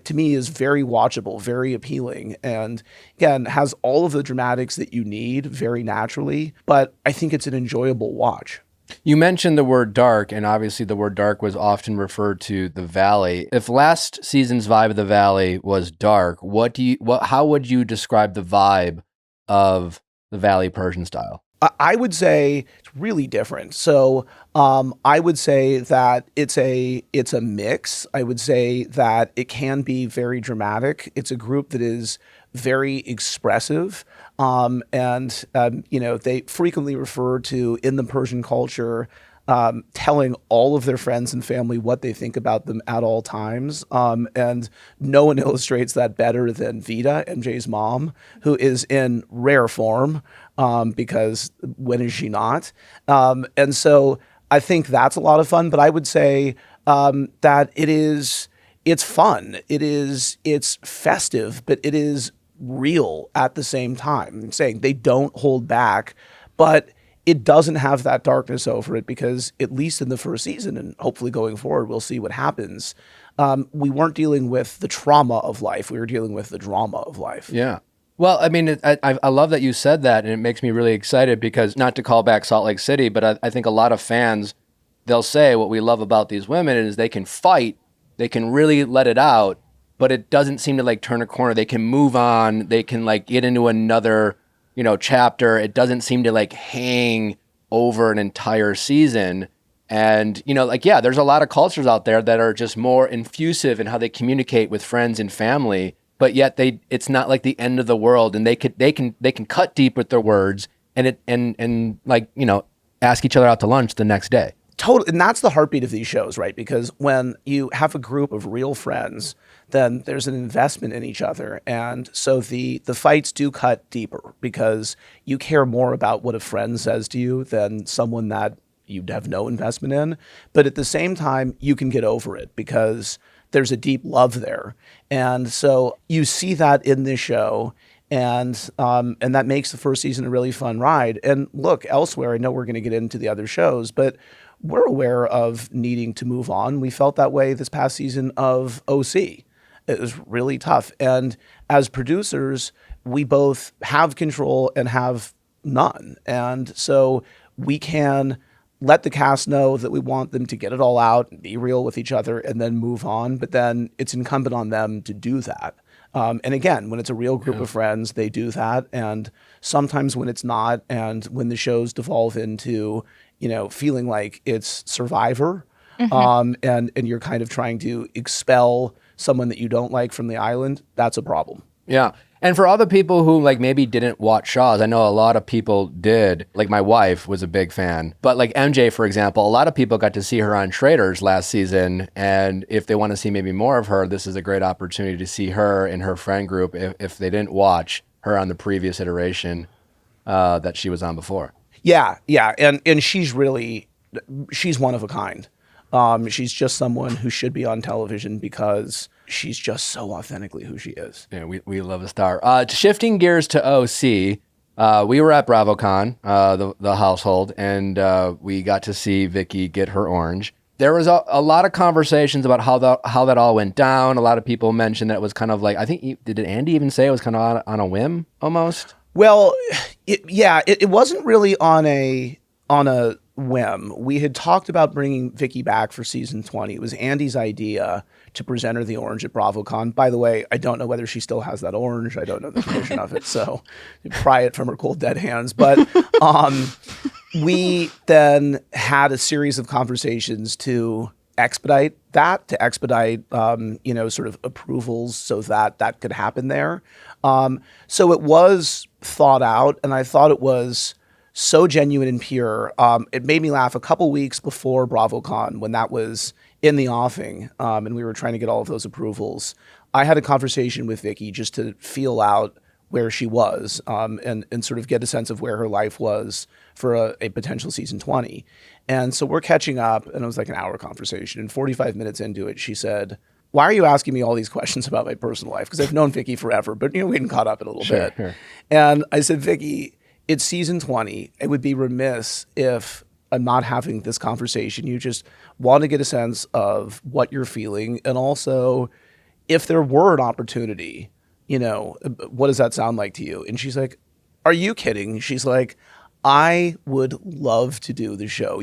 to me, is very watchable, very appealing, and again, has all of the dramatics that you need very naturally. But I think it's an enjoyable watch. You mentioned the word dark, and obviously the word dark was often referred to the Valley. If last season's vibe of the Valley was dark, how would you describe the vibe of the Valley Persian Style? I would say it's really different. So I would say that it's a mix. I would say that it can be very dramatic. It's a group that is very expressive. They frequently refer to, in the Persian culture, telling all of their friends and family what they think about them at all times. And no one illustrates that better than Vida, MJ's mom, who is in rare form, because when is she not? And so I think that's a lot of fun, but I would say that it's fun. It's festive, but it is real at the same time. I'm saying they don't hold back, but it doesn't have that darkness over it, because at least in the first season, and hopefully going forward, we'll see what happens. We weren't dealing with the trauma of life. We were dealing with the drama of life. Yeah. Well, I mean, I love that you said that, and it makes me really excited because, not to call back Salt Lake City, but I think a lot of fans, they'll say what we love about these women is they can fight, they can really let it out, but it doesn't seem to turn a corner. They can move on. They can get into another, chapter. It doesn't seem to hang over an entire season. And, there's a lot of cultures out there that are just more effusive in how they communicate with friends and family, but yet it's not like the end of the world, and they can cut deep with their words and ask each other out to lunch the next day. Totally. And that's the heartbeat of these shows, right? Because when you have a group of real friends, then there's an investment in each other. And so the fights do cut deeper because you care more about what a friend says to you than someone that you'd have no investment in. But at the same time, you can get over it because there's a deep love there. And so you see that in this show. And that makes the first season a really fun ride. And look, elsewhere, I know we're going to get into the other shows, but we're aware of needing to move on. We felt that way this past season of OC. It was really tough. And as producers, we both have control and have none. And so we can let the cast know that we want them to get it all out and be real with each other and then move on. But then it's incumbent on them to do that. And again, when it's a real group of friends, they do that. And sometimes when it's not, and when the shows devolve into, feeling like it's Survivor, and you're kind of trying to expel someone that you don't like from the island, that's a problem. Yeah. And for other people who maybe didn't watch Shaw's, I know a lot of people did. My wife was a big fan. But MJ, for example, a lot of people got to see her on Traitors last season. And if they want to see maybe more of her, this is a great opportunity to see her and her friend group if they didn't watch her on the previous iteration that she was on before. Yeah. And she's one of a kind. She's just someone who should be on television because she's just so authentically who she is. Yeah, we love a star. Shifting gears to OC, we were at BravoCon, the household, and we got to see Vicki get her orange. There was a lot of conversations about how that all went down. A lot of people mentioned that it was kind of I think, did Andy even say it was kind of on a whim almost? Well, it wasn't really on a whim. We had talked about bringing Vicki back for season 20. It was Andy's idea to present her the orange at BravoCon. By the way, I don't know whether she still has that orange. I don't know the condition of it, so pry it from her cold dead hands. But we then had a series of conversations to expedite that, sort of approvals so that could happen there. So it was thought out, and I thought it was so genuine and pure. It made me laugh a couple weeks before BravoCon when that was in the offing, and we were trying to get all of those approvals. I had a conversation with Vicki just to feel out where she was and sort of get a sense of where her life was for a potential season 20. And so we're catching up, and it was like an hour conversation. And 45 minutes into it, she said, "Why are you asking me all these questions about my personal life?" Because I've known Vicki forever, but we hadn't caught up in a little bit. Sure. And I said, "Vicki, it's season 20. It would be remiss if I'm not having this conversation. You just want to get a sense of what you're feeling. And also, if there were an opportunity, what does that sound like to you?" And she's like, "Are you kidding?" She's like, "I would love to do the show.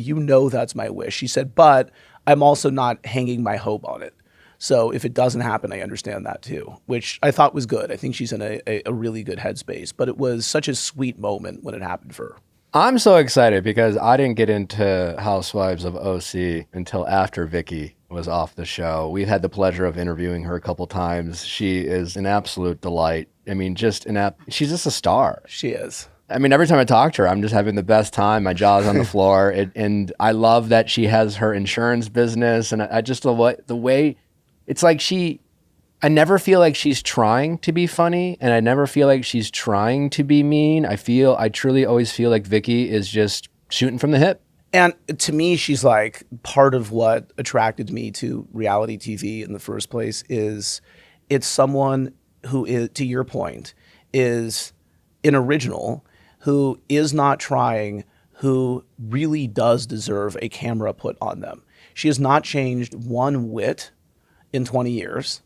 That's my wish." She said, "But I'm also not hanging my hope on it. So if it doesn't happen, I understand that too," which I thought was good. I think she's in a really good headspace, but it was such a sweet moment when it happened for her. I'm so excited because I didn't get into Housewives of OC until after Vicki was off the show. We've had the pleasure of interviewing her a couple times. She is an absolute delight. I mean, she's just a star. She is. I mean, every time I talk to her, I'm just having the best time. My jaw's on the floor. And I love that she has her insurance business. And I just love the way it's like I never feel like she's trying to be funny, and I never feel like she's trying to be mean. I truly always feel like Vicki is just shooting from the hip. And to me, she's like part of what attracted me to reality TV in the first place is it's someone who is, to your point, is an original, who is not trying, who really does deserve a camera put on them. She has not changed one whit in 20 years,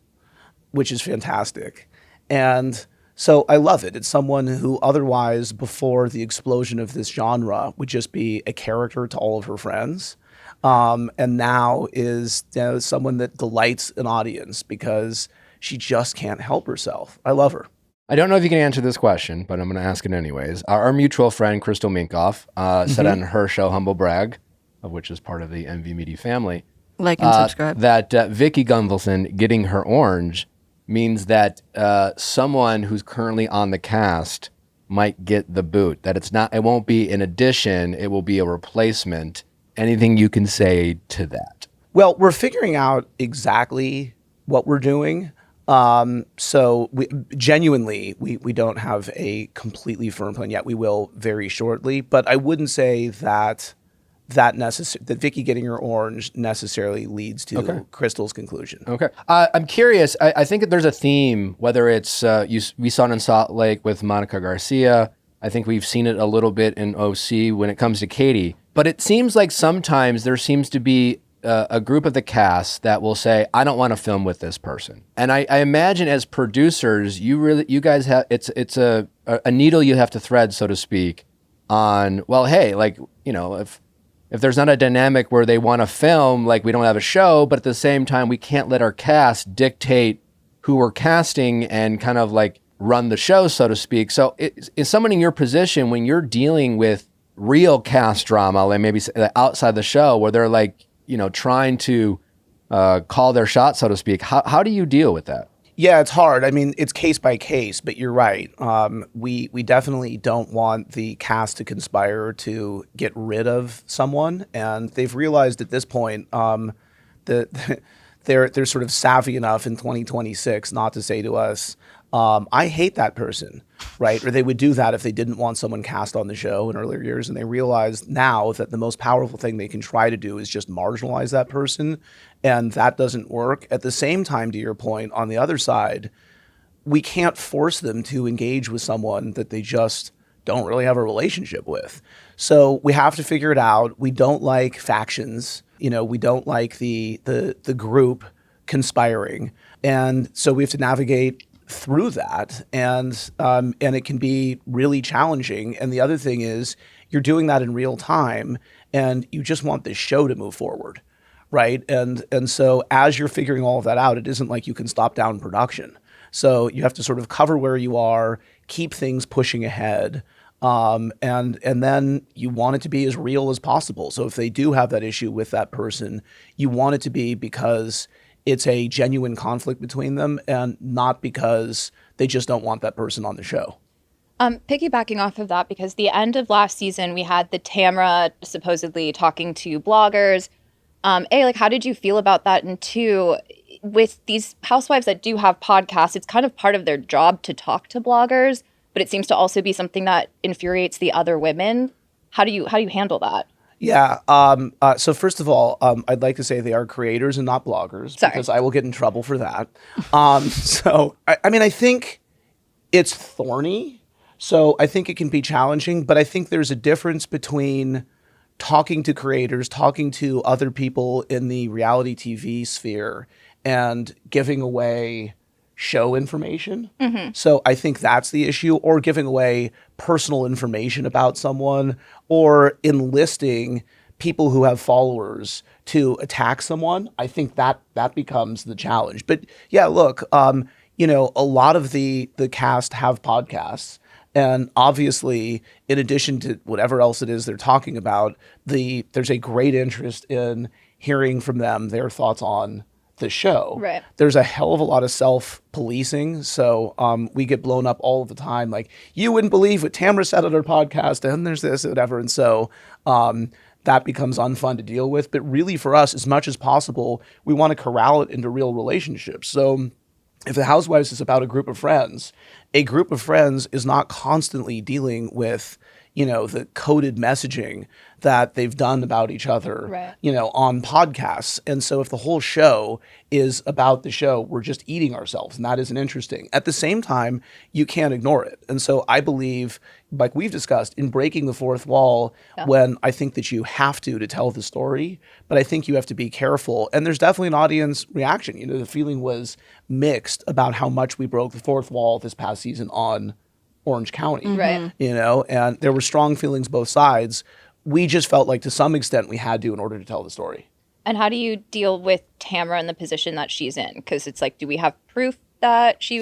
which is fantastic. And so I love it. It's someone who otherwise, before the explosion of this genre, would just be a character to all of her friends. And now is someone that delights an audience because she just can't help herself. I love her. I don't know if you can answer this question, but I'm going to ask it anyways. Our mutual friend, Crystal Minkoff, said on her show, Humble Brag, of which is part of the MV Media family, like and subscribe, that Vicki Gunvalson getting her orange means that someone who's currently on the cast might get the boot. That it won't be an addition, it will be a replacement. Anything you can say to that? Well, we're figuring out exactly what we're doing. So we don't have a completely firm plan yet. We will very shortly, but I wouldn't say that Vicki getting her orange necessarily leads to Crystal's conclusion. Okay. I'm curious. I think that there's a theme, whether it's we saw it in Salt Lake with Monica Garcia. I think we've seen it a little bit in OC when it comes to Katie. But it seems like sometimes there seems to be a group of the cast that will say, "I don't want to film with this person." And I imagine as producers, you guys have it's a needle you have to thread, so to speak, on, well, hey, like, if there's not a dynamic where they want to film, like we don't have a show, but at the same time, we can't let our cast dictate who we're casting and kind of like run the show, so to speak. So is someone in your position when you're dealing with real cast drama, like maybe outside the show, where they're like, trying to call their shot, so to speak, how do you deal with that? Yeah, it's hard. I mean, it's case by case, but you're right. We definitely don't want the cast to conspire to get rid of someone, and they've realized at this point that they're sort of savvy enough in 2026 not to say to us, "I hate that person," right? Or they would do that if they didn't want someone cast on the show in earlier years, and they realize now that the most powerful thing they can try to do is just marginalize that person, and that doesn't work. At the same time, to your point, on the other side, we can't force them to engage with someone that they just don't really have a relationship with. So we have to figure it out. We don't like factions. We don't like the group conspiring, and so we have to navigate through that, and it can be really challenging. And the other thing is, you're doing that in real time, and you just want this show to move forward, right? And so as you're figuring all of that out, it isn't like you can stop down production. So you have to sort of cover where you are, keep things pushing ahead, And then you want it to be as real as possible. So if they do have that issue with that person, you want it to be because it's a genuine conflict between them and not because they just don't want that person on the show. Piggybacking off of that, because the end of last season, we had the Tamra supposedly talking to bloggers. How did you feel about that? And two, with these housewives that do have podcasts, it's kind of part of their job to talk to bloggers, but it seems to also be something that infuriates the other women. How do you handle that? Yeah. So first of all, I'd like to say they are creators and not bloggers. Sorry. Because I will get in trouble for that. I think it's thorny. So I think it can be challenging, but I think there's a difference between talking to creators, talking to other people in the reality TV sphere, and giving away show information. Mm-hmm. So I think that's the issue, or giving away personal information about someone, or enlisting people who have followers to attack someone. I think that becomes the challenge. But yeah, look, a lot of the cast have podcasts. And obviously, in addition to whatever else it is they're talking about, there's a great interest in hearing from them their thoughts on the show. Right. There's a hell of a lot of self-policing. So we get blown up all the time. Like, you wouldn't believe what Tamra said on her podcast, and there's this, whatever. And so that becomes unfun to deal with. But really, for us, as much as possible, we want to corral it into real relationships. So if the Housewives is about a group of friends is not constantly dealing with, the coded messaging that they've done about each other, right, on podcasts. And so if the whole show is about the show, we're just eating ourselves, and that isn't interesting. At the same time, you can't ignore it. And so I believe, like we've discussed, in breaking the fourth wall, when I think that you have to tell the story, but I think you have to be careful. And there's definitely an audience reaction. The feeling was mixed about how much we broke the fourth wall this past season on Orange County, right? And there were strong feelings both sides. We just felt like to some extent we had to in order to tell the story. And how do you deal with Tamra in the position that she's in? Because it's like, do we have proof that she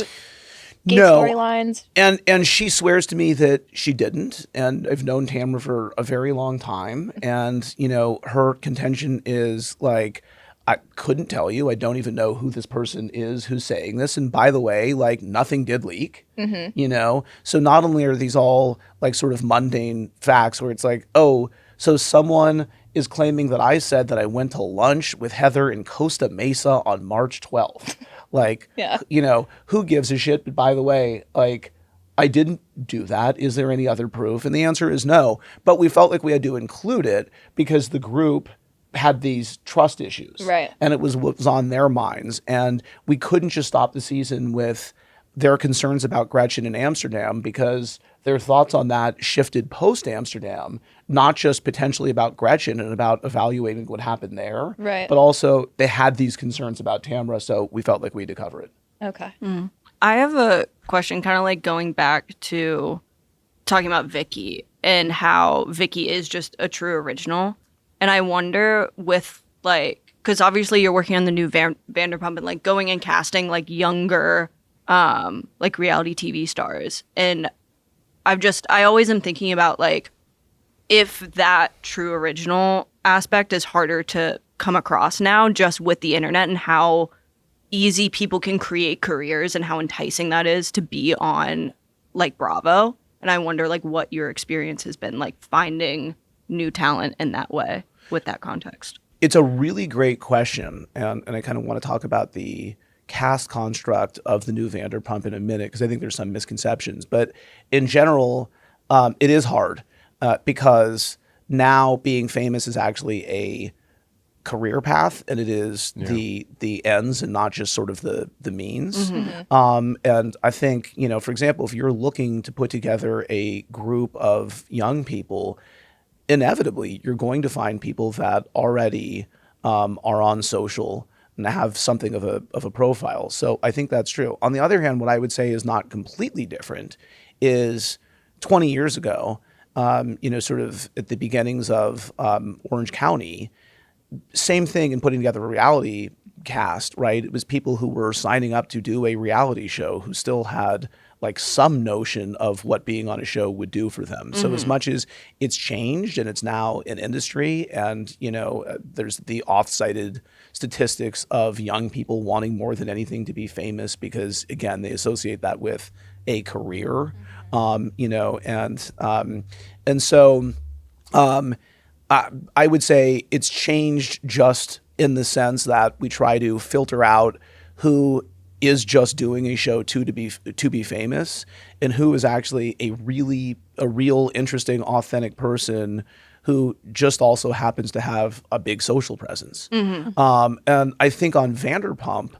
gave storylines? And she swears to me that she didn't. And I've known Tamra for a very long time. And, her contention is like, I couldn't tell you. I don't even know who this person is who's saying this. And by the way, like, nothing did leak, So not only are these all like sort of mundane facts where it's like, oh, so someone is claiming that I said that I went to lunch with Heather in Costa Mesa on March 12th. Like, who gives a shit? But by the way, like, I didn't do that. Is there any other proof? And the answer is no. But we felt like we had to include it because the group had these trust issues. Right. And it was what was on their minds. And we couldn't just stop the season with their concerns about Gretchen in Amsterdam, because their thoughts on that shifted post-Amsterdam, not just potentially about Gretchen and about evaluating what happened there, right, but also they had these concerns about Tamra, so we felt like we had to cover it. Okay. I have a question, kind of like going back to talking about Vicki and how Vicki is just a true original. And I wonder with, like, because obviously you're working on the new Vanderpump and like going and casting like younger like reality TV stars. And I always am thinking about like if that true original aspect is harder to come across now just with the internet and how easy people can create careers and how enticing that is to be on like Bravo. And I wonder like what your experience has been like finding new talent in that way with that context. It's a really great question. And I kind of want to talk about the cast construct of the new Vanderpump in a minute, because I think there's some misconceptions. But in general, it is hard because now being famous is actually a career path, and it is the ends and not just sort of the means. Mm-hmm. And I think, for example, if you're looking to put together a group of young people, inevitably you're going to find people that already are on social and have something of a profile. So I think that's true. On the other hand, what I would say is not completely different is 20 years ago, sort of at the beginnings of Orange County, same thing in putting together a reality cast, right? It was people who were signing up to do a reality show who still had like some notion of what being on a show would do for them. So as much as it's changed and it's now an industry, and there's the oft-cited statistics of young people wanting more than anything to be famous because, again, they associate that with a career, and so I would say it's changed just in the sense that we try to filter out who is just doing a show to be famous and who is actually a real interesting, authentic person who just also happens to have a big social presence. And I think on Vanderpump,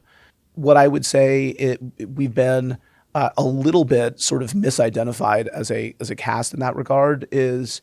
what I would say we've been a little bit sort of misidentified as a cast in that regard is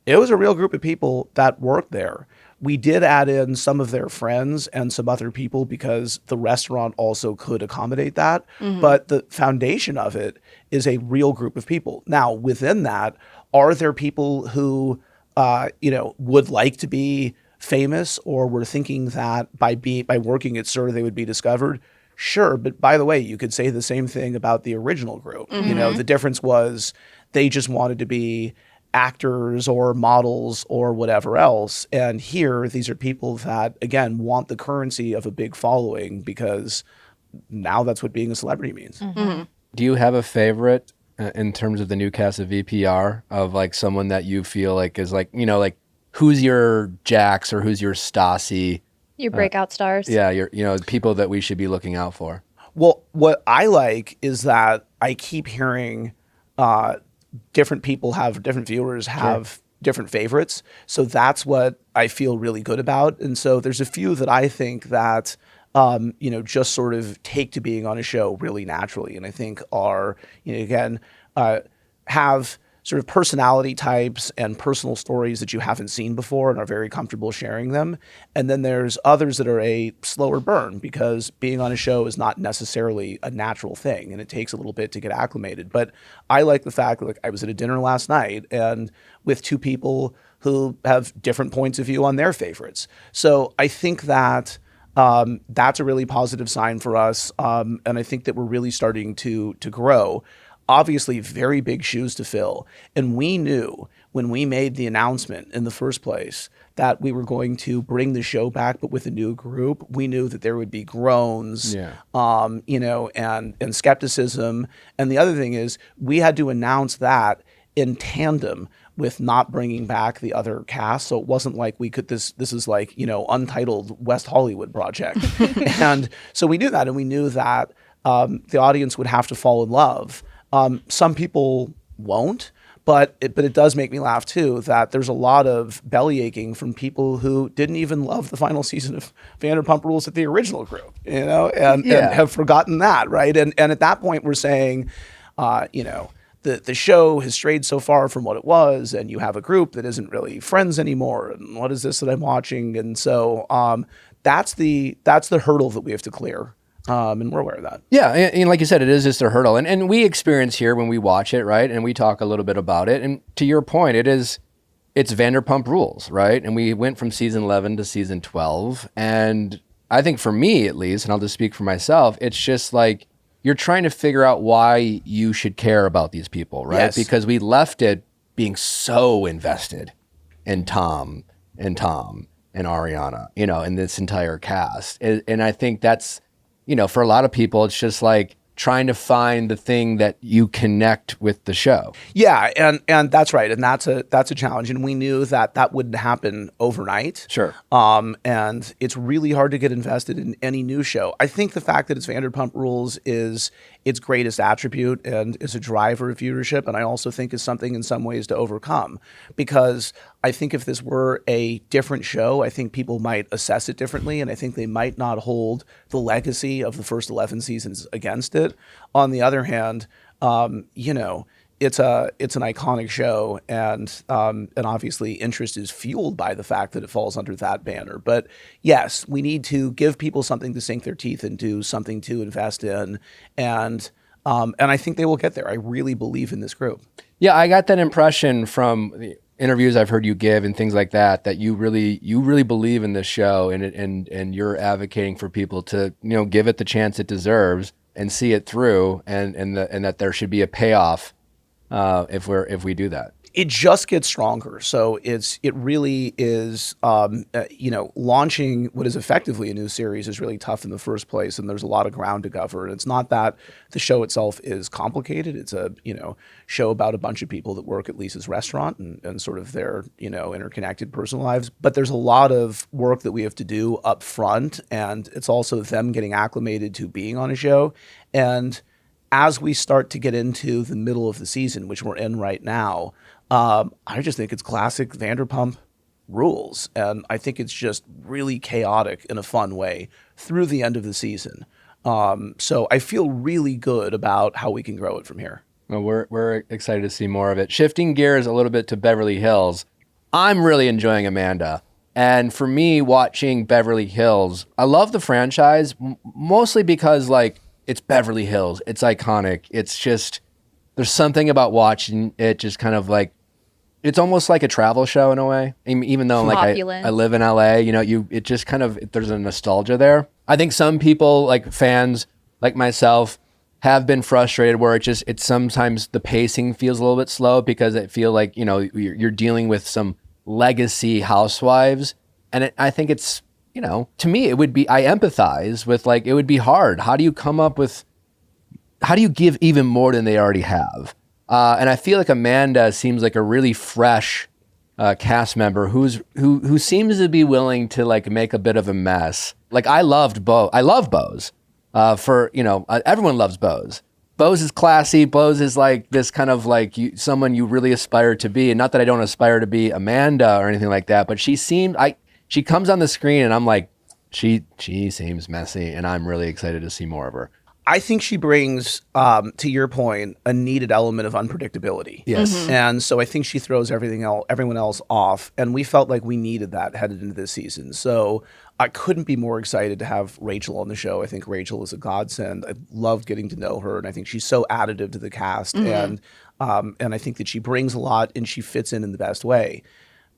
it was a real group of people that worked there. We did add in some of their friends and some other people because the restaurant also could accommodate that. But the foundation of it is a real group of people. Now, within that, are there people who, would like to be famous or were thinking that by working at SUR they would be discovered? Sure. But by the way, you could say the same thing about the original group. The difference was they just wanted to be actors or models or whatever else. And here, these are people that, again, want the currency of a big following because now that's what being a celebrity means. Do you have a favorite in terms of the new cast of VPR of like someone that you feel like is like, like who's your Jax or who's your Stassi? Your breakout stars. Yeah, your people that we should be looking out for. Well, what I like is that I keep hearing different viewers have different favorites. So that's what I feel really good about. And so there's a few that I think that, just sort of take to being on a show really naturally. And I think are, have sort of personality types and personal stories that you haven't seen before and are very comfortable sharing them. And then there's others that are a slower burn because being on a show is not necessarily a natural thing and it takes a little bit to get acclimated. But I like the fact that I was at a dinner last night and with two people who have different points of view on their favorites. So I think that that's a really positive sign for us. And I think that we're really starting to grow. Obviously, very big shoes to fill. And we knew when we made the announcement in the first place that we were going to bring the show back, but with a new group. We knew that there would be groans, and skepticism. And the other thing is we had to announce that in tandem with not bringing back the other cast. So it wasn't like we could, this is like, untitled West Hollywood project. And so we knew that, and we knew that the audience would have to fall in love. Some people won't, but it does make me laugh too that there's a lot of belly aching from people who didn't even love the final season of Vanderpump Rules at the original group, and have forgotten that, right? And at that point we're saying, the show has strayed so far from what it was, and you have a group that isn't really friends anymore. And what is this that I'm watching? And so that's the hurdle that we have to clear. And we're aware of that. Yeah, and like you said, it is just a hurdle. And we experience here when we watch it, right? And we talk a little bit about it. And to your point, it's Vanderpump Rules, right? And we went from season 11 to season 12. And I think for me, at least, and I'll just speak for myself, it's just like you're trying to figure out why you should care about these people, right? Yes. Because we left it being so invested in Tom and Ariana, in this entire cast. And I think that's, for a lot of people, it's just like trying to find the thing that you connect with the show. Yeah, and that's right, and that's a challenge, and we knew that wouldn't happen overnight. Sure. And it's really hard to get invested in any new show. I think the fact that it's Vanderpump Rules is its greatest attribute and is a driver of viewership, and I also think is something in some ways to overcome, because I think if this were a different show, I think people might assess it differently, and I think they might not hold the legacy of the first 11 seasons against it. On the other hand, it's an iconic show, and obviously interest is fueled by the fact that it falls under that banner. But yes, we need to give people something to sink their teeth into, something to invest in, and I think they will get there. I really believe in this group. Yeah, I got that impression from interviews I've heard you give and things like that, that you really believe in this show, and you're advocating for people to, give it the chance it deserves and see it through, and that there should be a payoff if we do that. It just gets stronger. So it really is, launching what is effectively a new series is really tough in the first place, and there's a lot of ground to cover. And it's not that the show itself is complicated. It's a, show about a bunch of people that work at Lisa's restaurant and sort of their, interconnected personal lives. But there's a lot of work that we have to do up front, and it's also them getting acclimated to being on a show. And as we start to get into the middle of the season, which we're in right now, I just think it's classic Vanderpump Rules. And I think it's just really chaotic in a fun way through the end of the season. So I feel really good about how we can grow it from here. Well, we're excited to see more of it. Shifting gears a little bit to Beverly Hills, I'm really enjoying Amanda. And for me, watching Beverly Hills, I love the franchise, mostly because, it's Beverly Hills. It's iconic. It's just, there's something about watching it just kind of it's almost like a travel show in a way. Even though I live in LA, it just kind of, there's a nostalgia there. I think some people, fans like myself, have been frustrated where it's sometimes the pacing feels a little bit slow because I feel like, you're dealing with some legacy housewives. And I think it's, to me, it would be, I empathize with it would be hard. How do you give even more than they already have? And I feel like Amanda seems like a really fresh cast member who seems to be willing to make a bit of a mess. I love Bose. Everyone loves Bose. Bose is classy. Bose is this kind of someone you really aspire to be. And not that I don't aspire to be Amanda or anything like that, but she comes on the screen and I'm she seems messy, and I'm really excited to see more of her. I think she brings, to your point, a needed element of unpredictability. Yes. Mm-hmm. And so I think she throws everyone else off. And we felt like we needed that headed into this season. So I couldn't be more excited to have Rachel on the show. I think Rachel is a godsend. I loved getting to know her. And I think she's so additive to the cast. Mm-hmm. And I think that she brings a lot and she fits in the best way.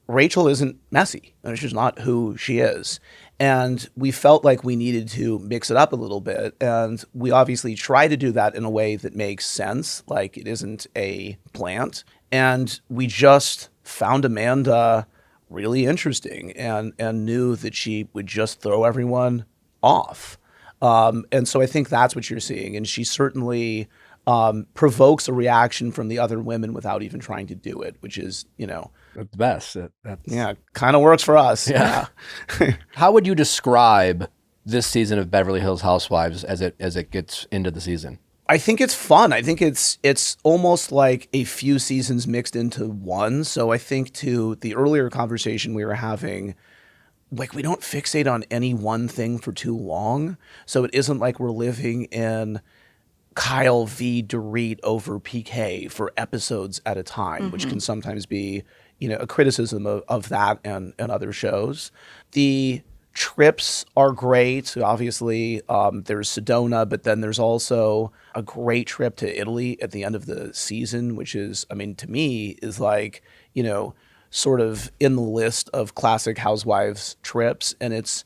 Rachel isn't messy. It's just not who she is. And we felt like we needed to mix it up a little bit. And we obviously try to do that in a way that makes sense, like it isn't a plant. And we just found Amanda really interesting and knew that she would just throw everyone off. And so I think that's what you're seeing. And she certainly provokes a reaction from the other women without even trying to do it, which is, That's the best. Kind of works for us. Yeah. How would you describe this season of Beverly Hills Housewives as it gets into the season? I think it's fun. I think it's almost like a few seasons mixed into one. So I think to the earlier conversation we were having, we don't fixate on any one thing for too long. So it isn't like we're living in Kyle v. Dorit over PK for episodes at a time, which can sometimes be, a criticism of that and other shows. The trips are great. Obviously, there's Sedona, but then there's also a great trip to Italy at the end of the season, which is, to me, is sort of in the list of classic Housewives trips. And it's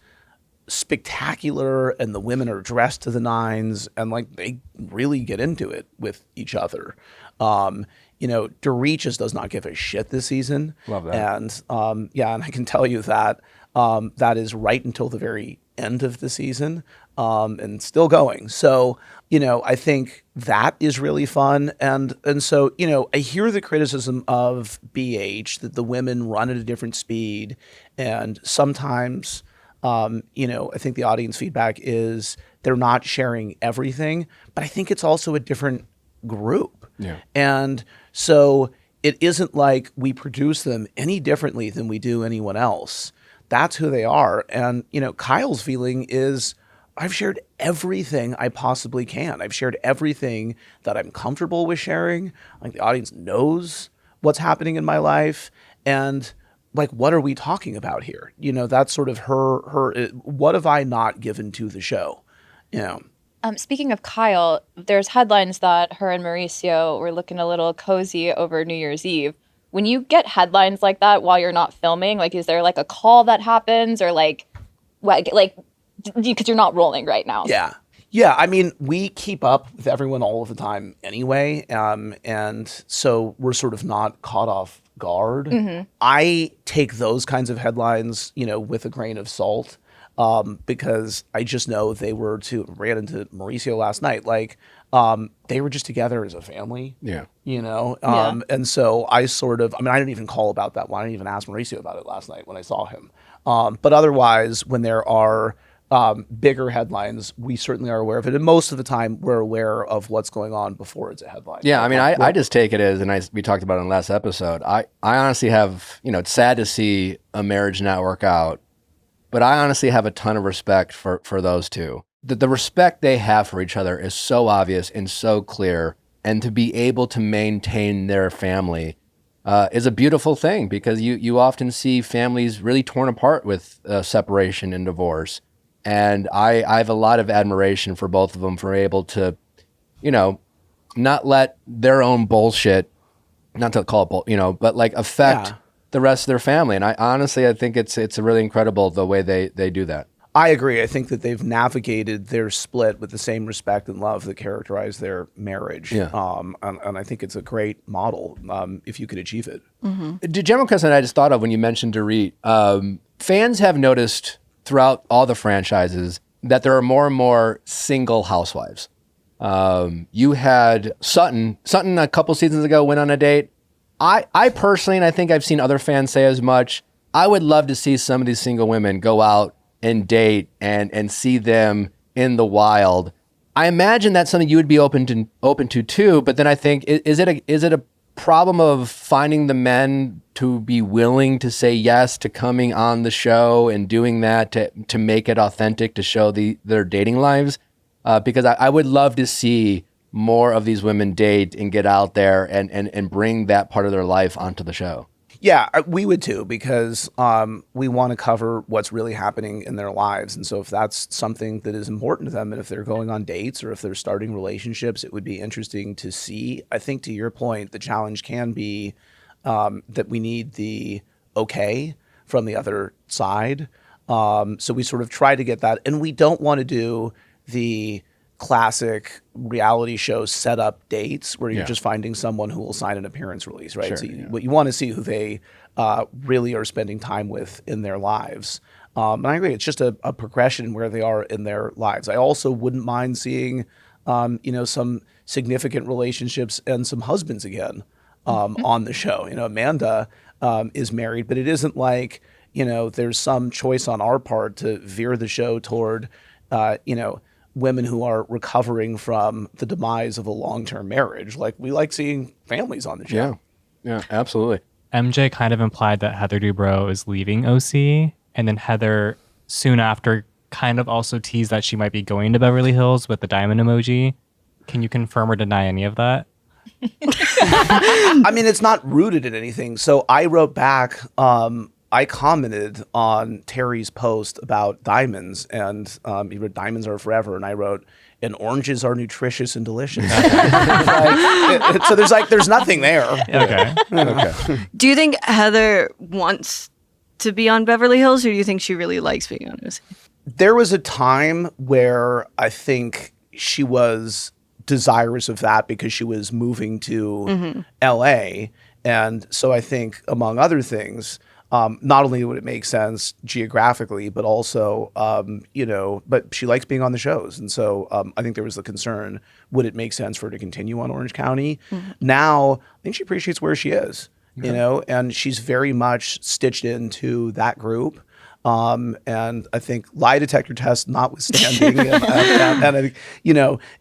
spectacular, and the women are dressed to the nines, and they really get into it with each other. Dorit just does not give a shit this season. Love that. And and I can tell you that that is right until the very end of the season, and still going. So, I think that is really fun. And so, I hear the criticism of BH that the women run at a different speed, and sometimes I think the audience feedback is they're not sharing everything, but I think it's also a different group. Yeah. And so it isn't like we produce them any differently than we do anyone else. That's who they are. And, Kyle's feeling is I've shared everything I possibly can. I've shared everything that I'm comfortable with sharing. The audience knows what's happening in my life. And what are we talking about here? That's sort of her, what have I not given to the show? Speaking of Kyle, there's headlines that her and Mauricio were looking a little cozy over New Year's Eve. when you get headlines like that while you're not filming, like, is there like a call that happens or like because you're not rolling right now? Yeah, I mean, we keep up with everyone all of the time anyway, and so we're sort of not caught off guard. Mm-hmm. I take those kinds of headlines, with a grain of salt, because I just know they ran into Mauricio last night, like, they were just together as a family. Yeah. And so I I didn't even call about that one. I didn't even ask Mauricio about it last night when I saw him. But otherwise, when there are bigger headlines, we certainly are aware of it. And most of the time, we're aware of what's going on before it's a headline. Yeah, I mean, I just take it as, we talked about it in the last episode. I honestly have, it's sad to see a marriage not work out, but I honestly have a ton of respect for those two. The respect they have for each other is so obvious and so clear. And to be able to maintain their family is a beautiful thing, because you often see families really torn apart with separation and divorce. And I have a lot of admiration for both of them for able to, not let their own bullshit, not to call it but like affect the rest of their family. And I think it's really incredible the way they do that. I agree. I think that they've navigated their split with the same respect and love that characterized their marriage. Yeah. And I think it's a great model if you could achieve it. Mm-hmm. The general question I just thought of when you mentioned Dorit, fans have noticed throughout all the franchises that there are more and more single housewives. You had Sutton a couple seasons ago went on a date. I personally, and I think I've seen other fans say as much, I would love to see some of these single women go out and date and see them in the wild. I imagine that's something you would be open to too, but then I think, is it a problem of finding the men to be willing to say yes to coming on the show and doing that to make it authentic, to show their dating lives? Because I would love to see more of these women date and get out there and bring that part of their life onto the show. Yeah, we would too, because we want to cover what's really happening in their lives. And so if that's something that is important to them, and if they're going on dates or if they're starting relationships, it would be interesting to see. I think to your point, the challenge can be that we need the okay from the other side. So we sort of try to get that. And we don't want to do the classic reality show setup dates where you're just finding someone who will sign an appearance release, right? Sure, So what you want to see who they really are spending time with in their lives. And I agree, it's just a progression where they are in their lives. I also wouldn't mind seeing, some significant relationships and some husbands again on the show. Amanda is married, but it isn't like, there's some choice on our part to veer the show toward, women who are recovering from the demise of a long-term marriage. Like, we like seeing families on the show. Yeah, absolutely. MJ kind of implied that Heather Dubrow is leaving OC, and then Heather soon after kind of also teased that she might be going to Beverly Hills with the diamond emoji. Can you confirm or deny any of that? I mean, it's not rooted in anything. So I wrote back, I commented on Terry's post about diamonds, and he wrote, "Diamonds are forever," and I wrote, "And oranges are nutritious and delicious." So there's nothing there. Okay. Do you think Heather wants to be on Beverly Hills, or do you think she really likes being on OC? There was a time where I think she was desirous of that because she was moving to LA, and so I think, among other things, not only would it make sense geographically, but also, but she likes being on the shows. And so I think there was the concern, would it make sense for her to continue on Orange County? Now, I think she appreciates where she is, and she's very much stitched into that group. And I think lie detector test notwithstanding, and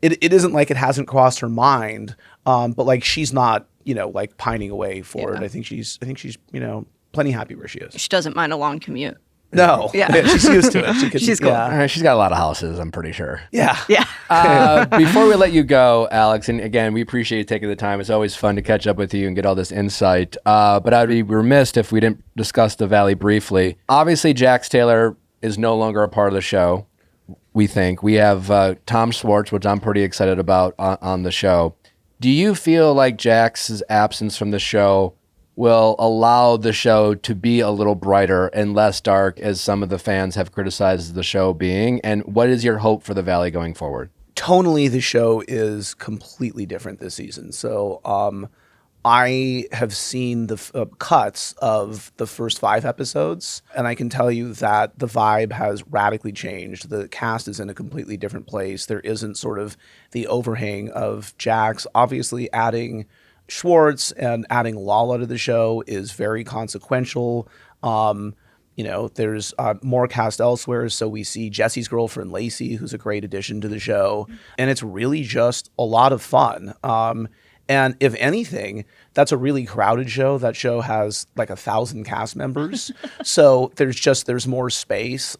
it isn't like it hasn't crossed her mind, but like she's not, like pining away for it. I think she's, plenty happy where she is. She doesn't mind a long commute. No. Yeah. She's used to it. She's cool. Yeah. She's got a lot of houses, I'm pretty sure. Yeah. Before we let you go, Alex, and again, we appreciate you taking the time. It's always fun to catch up with you and get all this insight. But I'd be remiss if we didn't discuss the Valley briefly. Obviously, Jax Taylor is no longer a part of the show, we think. We have Tom Schwartz, which I'm pretty excited about on the show. Do you feel like Jax's absence from the show will allow the show to be a little brighter and less dark as some of the fans have criticized the show being? And what is your hope for the Valley going forward? Tonally, the show is completely different this season. So I have seen the cuts of the first 5 episodes, and I can tell you that the vibe has radically changed. The cast is in a completely different place. There isn't sort of the overhang of Jax. Obviously, adding Schwartz and adding Lala to the show is very consequential. There's more cast elsewhere. So we see Jesse's girlfriend, Lacey, who's a great addition to the show. And it's really just a lot of fun. And if anything, that's a really crowded show. That show has like 1,000 cast members. So there's more space.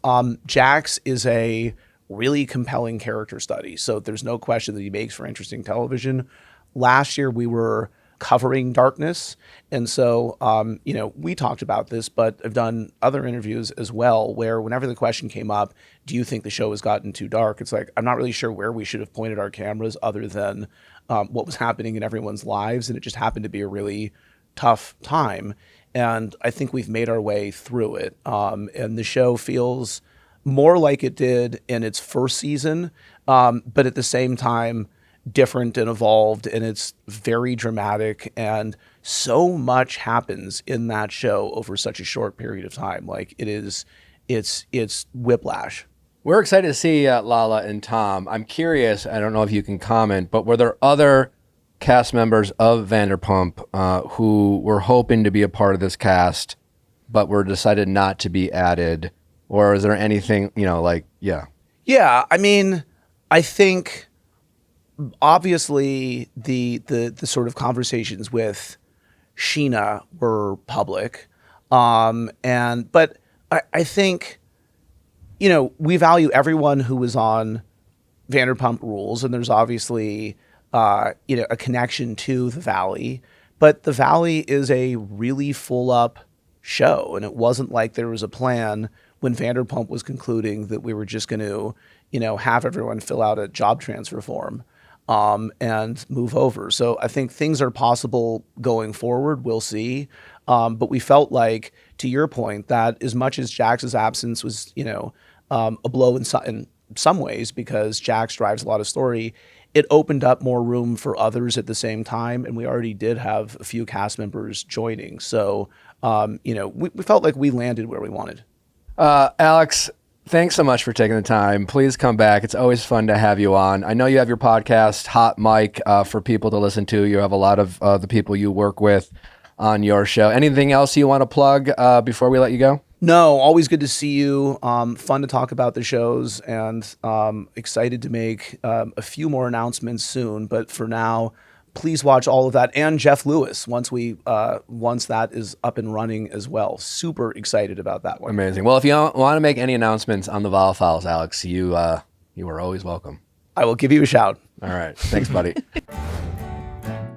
Jax is a really compelling character study. So there's no question that he makes for interesting television. Last year, we were covering darkness. And so, we talked about this, but I've done other interviews as well, where whenever the question came up, do you think the show has gotten too dark? It's like, I'm not really sure where we should have pointed our cameras other than what was happening in everyone's lives. And it just happened to be a really tough time. And I think we've made our way through it. And the show feels more like it did in its first season, but at the same time, different and evolved, and it's very dramatic, and so much happens in that show over such a short period of time. Like it's whiplash. We're excited to see Lala and Tom. I'm curious, I don't know if you can comment, but were there other cast members of Vanderpump who were hoping to be a part of this cast but were decided not to be added? Or is there anything, Yeah, I mean, I think obviously the sort of conversations with Sheena were public. But I think, we value everyone who was on Vanderpump Rules, and there's obviously, a connection to the Valley, but the Valley is a really full up show. And it wasn't like there was a plan when Vanderpump was concluding that we were just going to, have everyone fill out a job transfer form. And move over. So I think things are possible going forward. We'll see. But we felt like, to your point, that as much as Jax's absence was, a blow in some ways, because Jax drives a lot of story, it opened up more room for others at the same time. And we already did have a few cast members joining. So, we felt like we landed where we wanted. Alex, thanks so much for taking the time. Please come back. It's always fun to have you on. I know you have your podcast, Hot Mic, for people to listen to. You have a lot of the people you work with on your show. Anything else you want to plug before we let you go? No, always good to see you. Fun to talk about the shows, and excited to make a few more announcements soon. But for now, please watch all of that, and Jeff Lewis once that is up and running as well. Super excited about that one. Amazing. Well, if you want to make any announcements on the Viall Files, Alex, you are always welcome. I will give you a shout. All right. Thanks, buddy.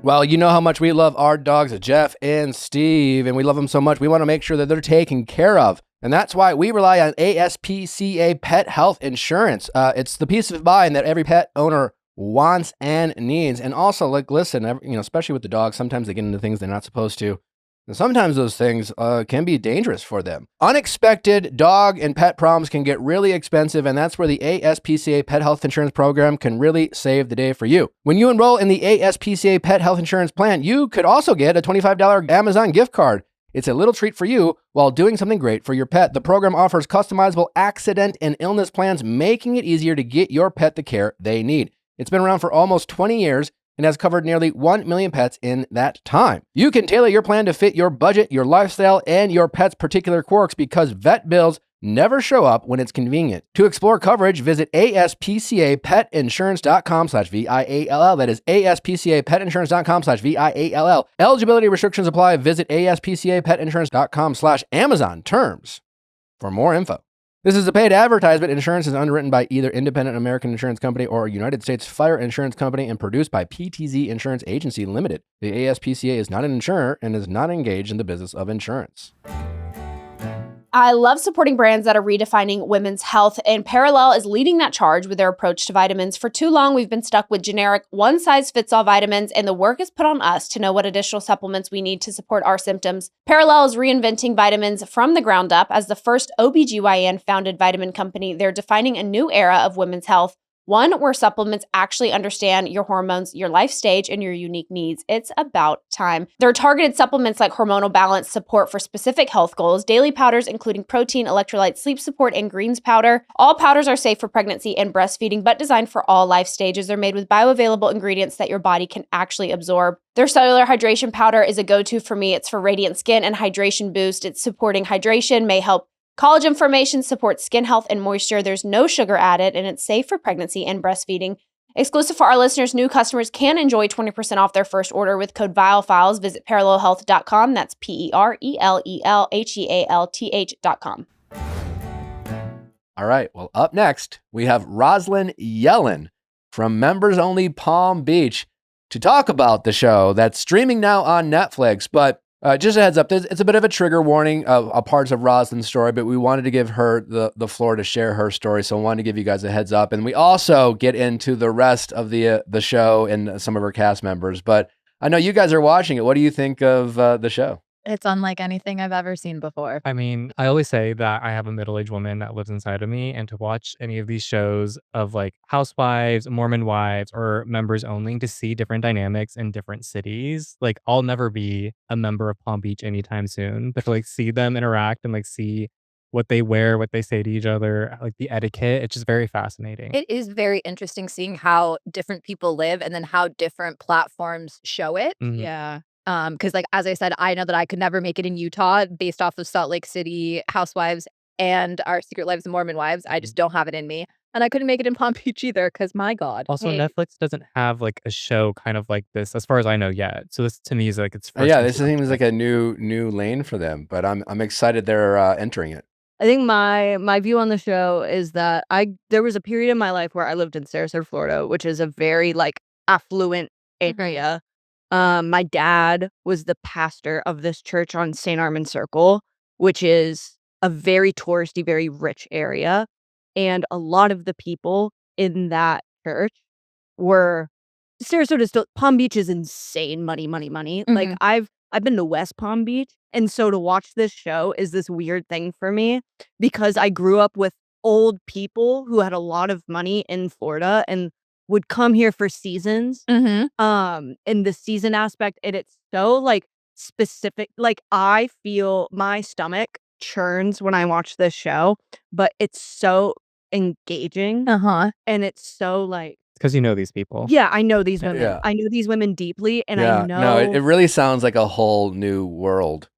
Well, you know how much we love our dogs, Jeff and Steve, and we love them so much, we want to make sure that they're taken care of. And that's why we rely on ASPCA Pet Health Insurance. It's the peace of mind that every pet owner wants and needs. And also, listen, especially with the dogs, sometimes they get into things they're not supposed to. And sometimes those things can be dangerous for them. Unexpected dog and pet problems can get really expensive, and that's where the ASPCA Pet Health Insurance Program can really save the day for you. When you enroll in the ASPCA Pet Health Insurance Plan, you could also get a $25 Amazon gift card. It's a little treat for you while doing something great for your pet. The program offers customizable accident and illness plans, making it easier to get your pet the care they need. It's been around for almost 20 years and has covered nearly 1 million pets in that time. You can tailor your plan to fit your budget, your lifestyle, and your pet's particular quirks, because vet bills never show up when it's convenient. To explore coverage, visit aspcapetinsurance.com/VIALL. That is aspcapetinsurance.com/VIALL. Eligibility restrictions apply. Visit aspcapetinsurance.com/Amazon. Terms for more info. This is a paid advertisement. Insurance is underwritten by either Independent American Insurance Company or United States Fire Insurance Company and produced by PTZ Insurance Agency Limited. The ASPCA is not an insurer and is not engaged in the business of insurance. I love supporting brands that are redefining women's health, and Parallel is leading that charge with their approach to vitamins. For too long, we've been stuck with generic one-size-fits-all vitamins, and the work is put on us to know what additional supplements we need to support our symptoms. Parallel is reinventing vitamins from the ground up. As the first OBGYN-founded vitamin company, they're defining a new era of women's health. One where supplements actually understand your hormones, your life stage, and your unique needs. It's about time. There are targeted supplements like hormonal balance, support for specific health goals, daily powders including protein, electrolyte, sleep support, and greens powder. All powders are safe for pregnancy and breastfeeding, but designed for all life stages. They're made with bioavailable ingredients that your body can actually absorb. Their cellular hydration powder is a go-to for me. It's for radiant skin and hydration boost. It's supporting hydration, may help collagen formation, supports skin health and moisture. There's no sugar added, and it's safe for pregnancy and breastfeeding. Exclusive for our listeners, new customers can enjoy 20% off their first order with code VIALFILES. Visit parallelhealth.com. That's PERELELHEALTH.com. All right. Well, up next, we have Rosalyn Yellin from Members Only Palm Beach to talk about the show that's streaming now on Netflix. But just a heads up, it's a bit of a trigger warning of parts of Rosalyn's story, but we wanted to give her the floor to share her story. So I wanted to give you guys a heads up. And we also get into the rest of the show and some of her cast members. But I know you guys are watching it. What do you think of the show? It's unlike anything I've ever seen before. I mean, I always say that I have a middle-aged woman that lives inside of me, and to watch any of these shows of like housewives, Mormon wives, or members only to see different dynamics in different cities, like I'll never be a member of Palm Beach anytime soon, but to like see them interact and like see what they wear, what they say to each other, like the etiquette, it's just very fascinating. It is very interesting seeing how different people live and then how different platforms show it. Mhm. Yeah. Because like as I said, I know that I could never make it in Utah based off of Salt Lake City housewives and our Secret Lives of Mormon wives. I just don't have it in me. And I couldn't make it in Palm Beach either because my God. Also, Hey. Netflix doesn't have like a show kind of like this, as far as I know yet. So this to me is like it's first. Yeah, this seems like a new lane for them, but I'm excited they're entering it. I think my view on the show is that there was a period in my life where I lived in Sarasota, Florida, which is a very like affluent area. My dad was the pastor of this church on St. Armand Circle, which is a very touristy, very rich area. And a lot of the people in that church were Sarasota still Palm Beach is insane money. Like I've been to West Palm Beach. And so to watch this show is this weird thing for me because I grew up with old people who had a lot of money in Florida and would come here for seasons. In the season aspect, and it's so like specific. Like I feel my stomach churns when I watch this show, but it's so engaging. And it's so like because you know these people. yeah, I know these women. Yeah. I know these women deeply, and Yeah, I know no, it really sounds like a whole new world.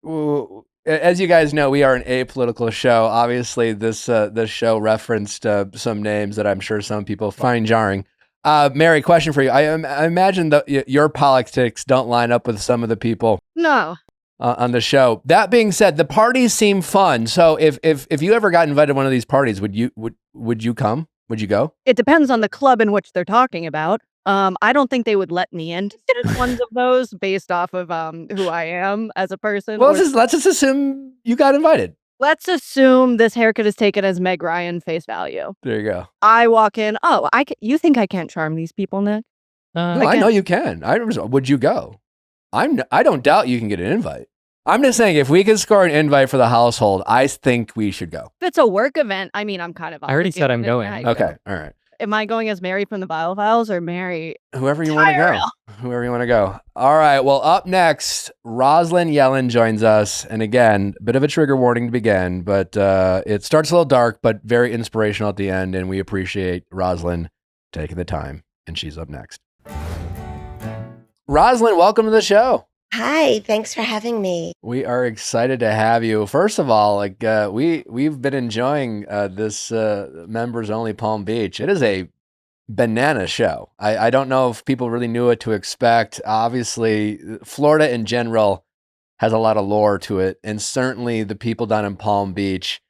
Ooh, as you guys know, we are an apolitical show. Obviously, this show referenced some names that I'm sure some people find jarring. Mary, question for you. I imagine that your politics don't line up with some of the people no. on the show. That being said, the parties seem fun. So if you ever got invited to one of these parties, would you come? Would you go? It depends on the club in which they're talking about. I don't think they would let me into ones of those based off of who I am as a person. Well, let's just assume you got invited. Let's assume this haircut is taken as Meg Ryan face value. There you go. I walk in. Oh, you think I can't charm these people, Nick? No, I know you can. Would you go? I don't doubt you can get an invite. I'm just saying, if we could score an invite for the household, I think we should go. If it's a work event, I mean, I'm kind of. I already said I'm going. Okay, all right. Am I going as Mary from the Viall Files or Mary? Whoever you want to go. Whoever you want to go. All right. Well, up next, Rosalyn Yellin joins us. And again, a bit of a trigger warning to begin, but it starts a little dark, but very inspirational at the end. And we appreciate Rosalyn taking the time. And she's up next. Rosalyn, welcome to the show. Hi, thanks for having me. We are excited to have you. First of all, like we've been enjoying this members only Palm Beach. It is a banana show. I don't know if people really knew what to expect. Obviously, Florida in general has a lot of lore to it, and certainly the people down in Palm Beach,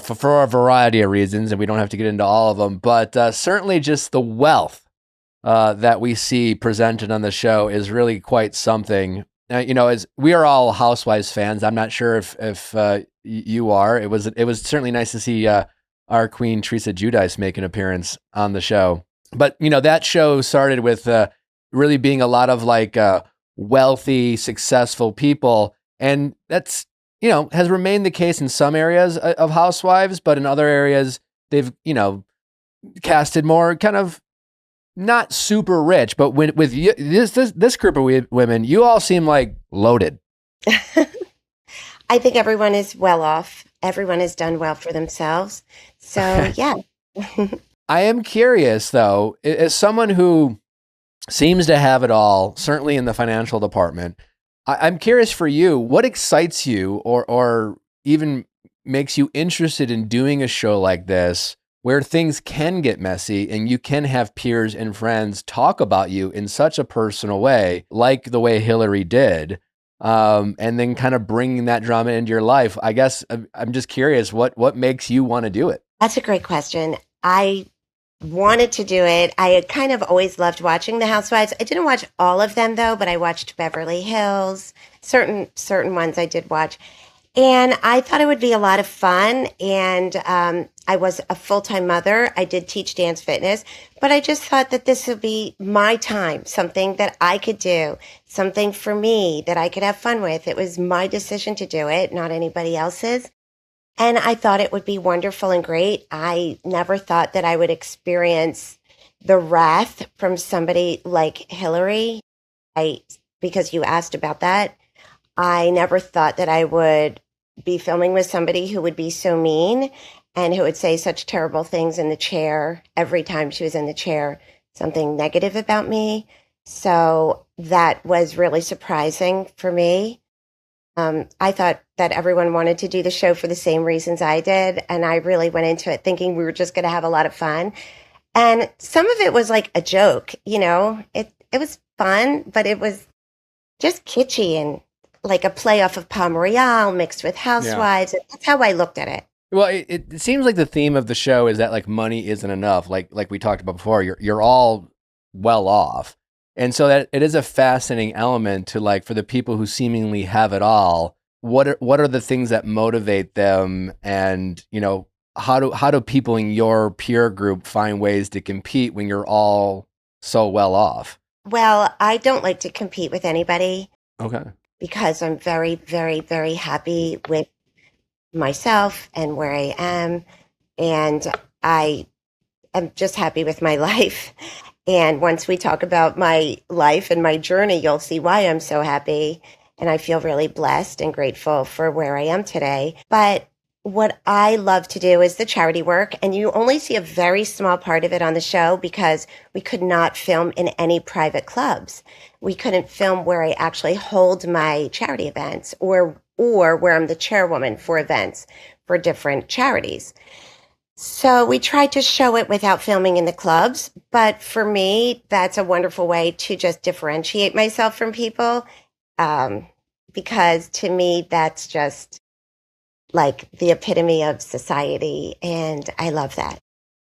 for a variety of reasons, and we don't have to get into all of them, but certainly just the wealth that we see presented on the show is really quite something. as we are all Housewives fans, I'm not sure if you are. It was certainly nice to see our queen Teresa Giudice make an appearance on the show. But that show started with really being a lot of like wealthy, successful people, and that's has remained the case in some areas of Housewives, but in other areas they've casted more kind of not super rich, but with you, this group of women, you all seem like loaded. I think everyone is well off. Everyone has done well for themselves. So, yeah. I am curious, though, as someone who seems to have it all, certainly in the financial department, I'm curious for you, what excites you or even makes you interested in doing a show like this where things can get messy and you can have peers and friends talk about you in such a personal way, like the way Hillary did, and then kind of bringing that drama into your life? I guess I'm just curious, what makes you want to do it? That's a great question. I wanted to do it. I had kind of always loved watching The Housewives. I didn't watch all of them, though, but I watched Beverly Hills. Certain ones I did watch. And I thought it would be a lot of fun. And I was a full-time mother. I did teach dance fitness. But I just thought that this would be my time, something that I could do, something for me that I could have fun with. It was my decision to do it, not anybody else's. And I thought it would be wonderful and great. I never thought that I would experience the wrath from somebody like Hillary. Because you asked about that, I never thought that I would be filming with somebody who would be so mean and who would say such terrible things in the chair every time she was in the chair, something negative about me. So that was really surprising for me. I thought that everyone wanted to do the show for the same reasons I did. And I really went into it thinking we were just going to have a lot of fun. And some of it was like a joke, it was fun, but it was just kitschy and like a playoff of Palm Royale mixed with Housewives. Yeah. That's how I looked at it. Well, it seems like the theme of the show is that like money isn't enough. Like we talked about before, you're all well off. And so that it is a fascinating element to like, for the people who seemingly have it all, what are the things that motivate them? And, how do people in your peer group find ways to compete when you're all so well off? Well, I don't like to compete with anybody. Okay. Because I'm very, very, very happy with myself and where I am. And I am just happy with my life. And once we talk about my life and my journey, you'll see why I'm so happy. And I feel really blessed and grateful for where I am today. But what I love to do is the charity work. And you only see a very small part of it on the show because we could not film in any private clubs. We couldn't film where I actually hold my charity events or where I'm the chairwoman for events for different charities. So we tried to show it without filming in the clubs. But for me, that's a wonderful way to just differentiate myself from people. Because to me, that's just like the epitome of society. And I love that.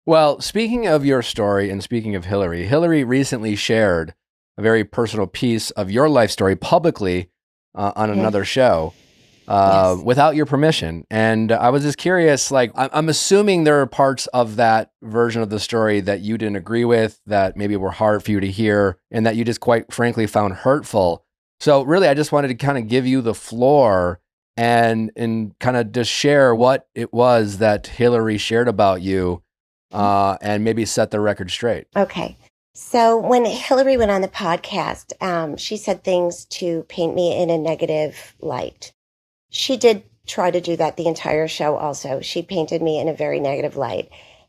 Well, speaking of your story and speaking of Hillary recently shared a very personal piece of your life story publicly on another show. Without your permission. And I was just curious, like, I'm assuming there are parts of that version of the story that you didn't agree with, that maybe were hard for you to hear, and that you just quite frankly found hurtful. So really, I just wanted to kind of give you the floor and kind of just share what it was that Hillary shared about you, and maybe set the record straight. Okay. So when Hillary went on the podcast, she said things to paint me in a negative light. She did try to do that the entire show also. She painted me in a very negative light.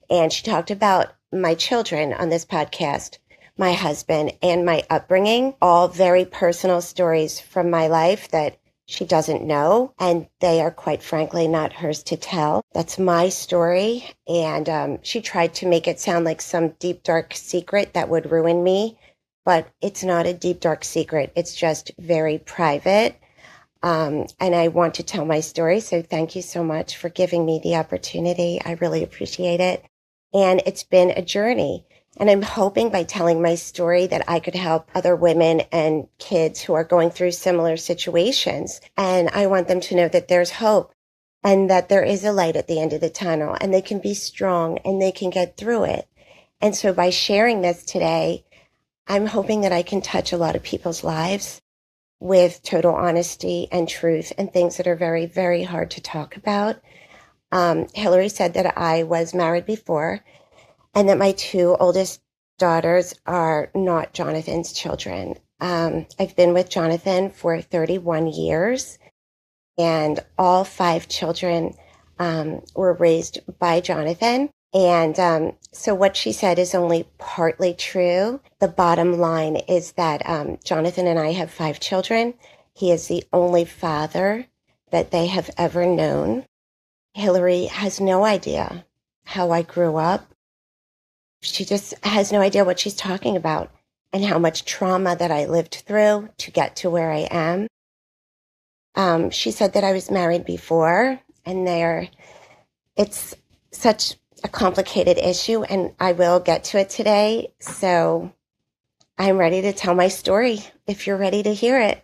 And she talked about my children on this podcast, my husband, and my upbringing, all very personal stories from my life that she doesn't know. And they are quite frankly not hers to tell. That's my story. And she tried to make it sound like some deep, dark secret that would ruin me. But it's not a deep, dark secret. It's just very private. And I want to tell my story. So thank you so much for giving me the opportunity. I really appreciate it. And it's been a journey. And I'm hoping by telling my story that I could help other women and kids who are going through similar situations. And I want them to know that there's hope and that there is a light at the end of the tunnel, and they can be strong and they can get through it. And so by sharing this today, I'm hoping that I can touch a lot of people's lives with total honesty and truth and things that are very, very hard to talk about. Hillary said that I was married before and that my 2 oldest daughters are not Jonathan's children. I've been with Jonathan for 31 years, and all 5 children were raised by Jonathan. And so what she said is only partly true. The bottom line is that Jonathan and I have 5 children. He is the only father that they have ever known. Hillary has no idea how I grew up. She just has no idea what she's talking about and how much trauma that I lived through to get to where I am. She said that I was married before, and it's such a complicated issue, and I will get to it today. So I'm ready to tell my story if you're ready to hear it.